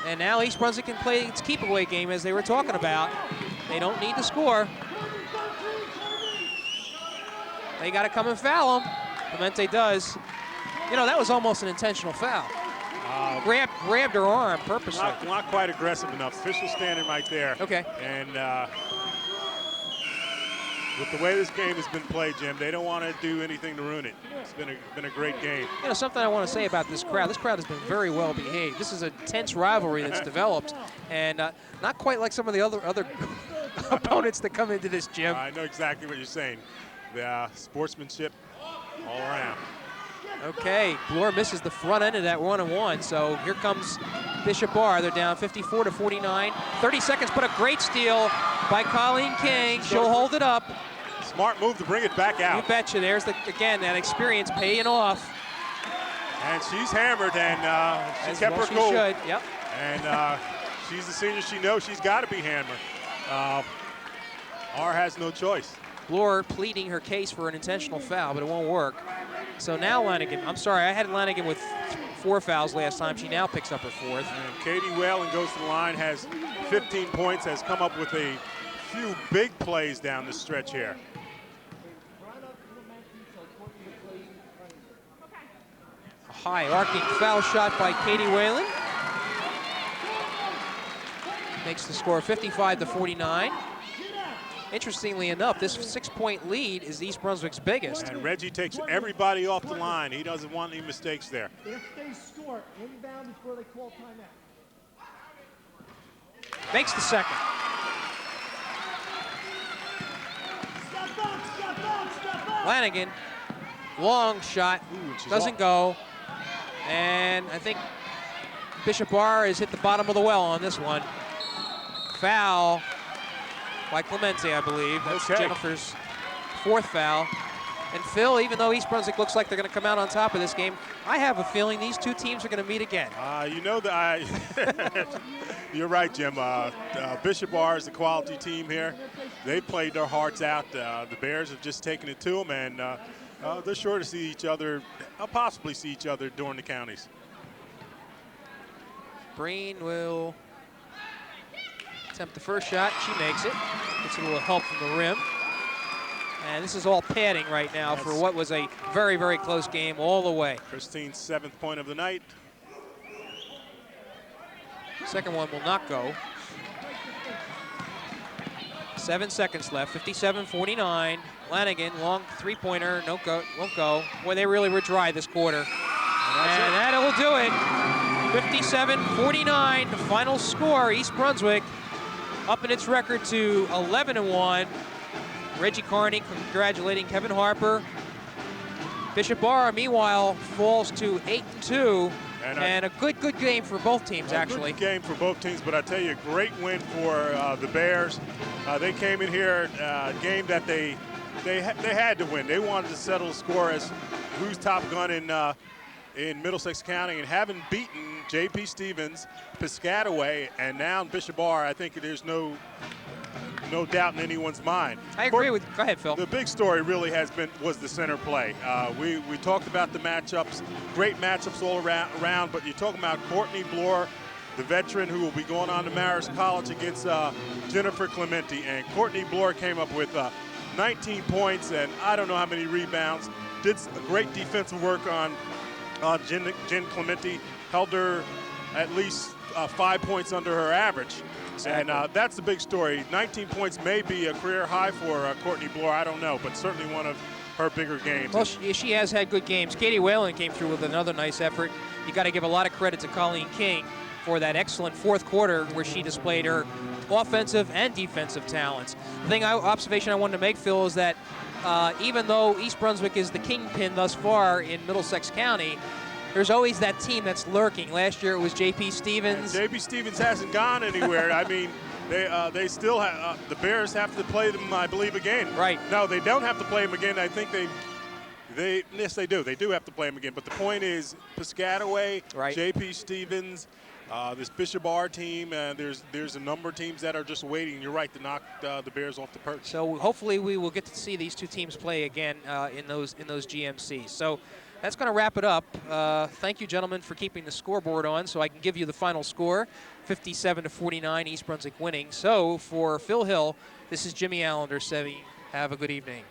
Speaker 1: And now East Brunswick can play its keep-away game as they were talking about. They don't need to score. They got to come and foul him. Clemente does. You know, that was almost an intentional foul. Grabbed her arm purposely.
Speaker 2: Not quite aggressive enough. Official standing right there.
Speaker 1: Okay.
Speaker 2: And with the way this game has been played, Jim, they don't want to do anything to ruin it. It's been a great game.
Speaker 1: You know, something I want to say about this crowd. This crowd has been very well behaved. This is a tense rivalry that's developed, and not quite like some of the other opponents that come into this gym.
Speaker 2: I know exactly what you're saying. The sportsmanship all around.
Speaker 1: Okay, Bloor misses the front end of that 1-and-1, so here comes Bishop Bar. They're down 54-49. 30 seconds, but a great steal by Colleen King. She'll hold it up.
Speaker 2: Smart move to bring it back out.
Speaker 1: You betcha. There's, again, that experience paying off.
Speaker 2: And she's hammered, and she kept her
Speaker 1: She
Speaker 2: cool.
Speaker 1: should, yep.
Speaker 2: And she's a senior. She knows she's got to be hammered. R has no choice.
Speaker 1: Bloor pleading her case for an intentional foul, but it won't work. So now Lanigan, I'm sorry, I had Lanigan with 4 fouls last time. She now picks up her fourth.
Speaker 2: And Katie Whalen goes to the line, has 15 points, has come up with a few big plays down the stretch here.
Speaker 1: A high arcing foul shot by Katie Whalen. Makes the score 55-49. Interestingly enough, this 6-point lead is East Brunswick's biggest.
Speaker 2: And Reggie takes everybody off the line. He doesn't want any mistakes there.
Speaker 3: If they score, inbound before they call timeout.
Speaker 1: Makes the second.
Speaker 3: Step up, step up, step up.
Speaker 1: Lanigan, long shot, doesn't go. And I think Bishop Bar has hit the bottom of the well on this one. Foul by Clemente, I believe. That's
Speaker 2: Okay.
Speaker 1: Jennifer's fourth foul. And Phil, even though East Brunswick looks like they're going to come out on top of this game, I have a feeling these two teams are going to meet again.
Speaker 2: You know that you're right, Jim. Bishop Bar is a quality team here. They played their hearts out. The Bears have just taken it to them, and they're sure to see each other, possibly see each other during the counties.
Speaker 1: Breen will attempt the first shot. She makes it. Gets a little help from the rim. And this is all padding right now for what was a very, very close game all the way.
Speaker 2: Christine's 7th point of the night.
Speaker 1: Second one will not go. 7 seconds left, 57-49. Lanigan, long three-pointer, no go, won't go. Boy, they really were dry this quarter. And that'll do it. 57-49, the final score. East Brunswick up in its record to 11-1. Reggie Carney congratulating Kevin Harper. Bishop Bar, meanwhile, falls to 8-2. And a good game for both teams, actually.
Speaker 2: Good game for both teams, but I tell you, a great win for the Bears. They came in here, a game that they had to win. They wanted to settle the score as who's top gun in Middlesex County, and having beaten J.P. Stevens, Piscataway, and now Bishop Bar, I think there's no doubt in anyone's mind.
Speaker 1: I agree with. Go ahead, Phil.
Speaker 2: The big story really was the center play. We talked about the matchups, great matchups all around, but you're talking about Courtney Bloor, the veteran who will be going on to Marist College against Jennifer Clementi. And Courtney Bloor came up with 19 points and I don't know how many rebounds. Did great defensive work on Jen Clementi, held her at least 5 points under her average.
Speaker 1: Exactly.
Speaker 2: And that's the big story. 19 points may be a career high for Courtney Bloor, I don't know, but certainly one of her bigger games.
Speaker 1: Well, she has had good games. Katie Whalen came through with another nice effort. You got to give a lot of credit to Colleen King for that excellent fourth quarter where she displayed her offensive and defensive talents. The observation I wanted to make, Phil, is that even though East Brunswick is the kingpin thus far in Middlesex County, there's always that team that's lurking. Last year it was J.P. Stevens.
Speaker 2: J.P. Stevens hasn't gone anywhere. I mean, they still have, the Bears have to play them, I believe, again.
Speaker 1: Right.
Speaker 2: No, they don't have to play them again. I think yes, they do. They do have to play them again. But the point is, Piscataway,
Speaker 1: right.
Speaker 2: J.P. Stevens, this Bishop Bar team, there's a number of teams that are just waiting, you're right, to knock the Bears off the perch.
Speaker 1: So hopefully we will get to see these two teams play again in those GMCs. So that's going to wrap it up. Thank you, gentlemen, for keeping the scoreboard on so I can give you the final score, 57-49, East Brunswick winning. So for Phil Hill, this is Jimmy Allinder saying, have a good evening.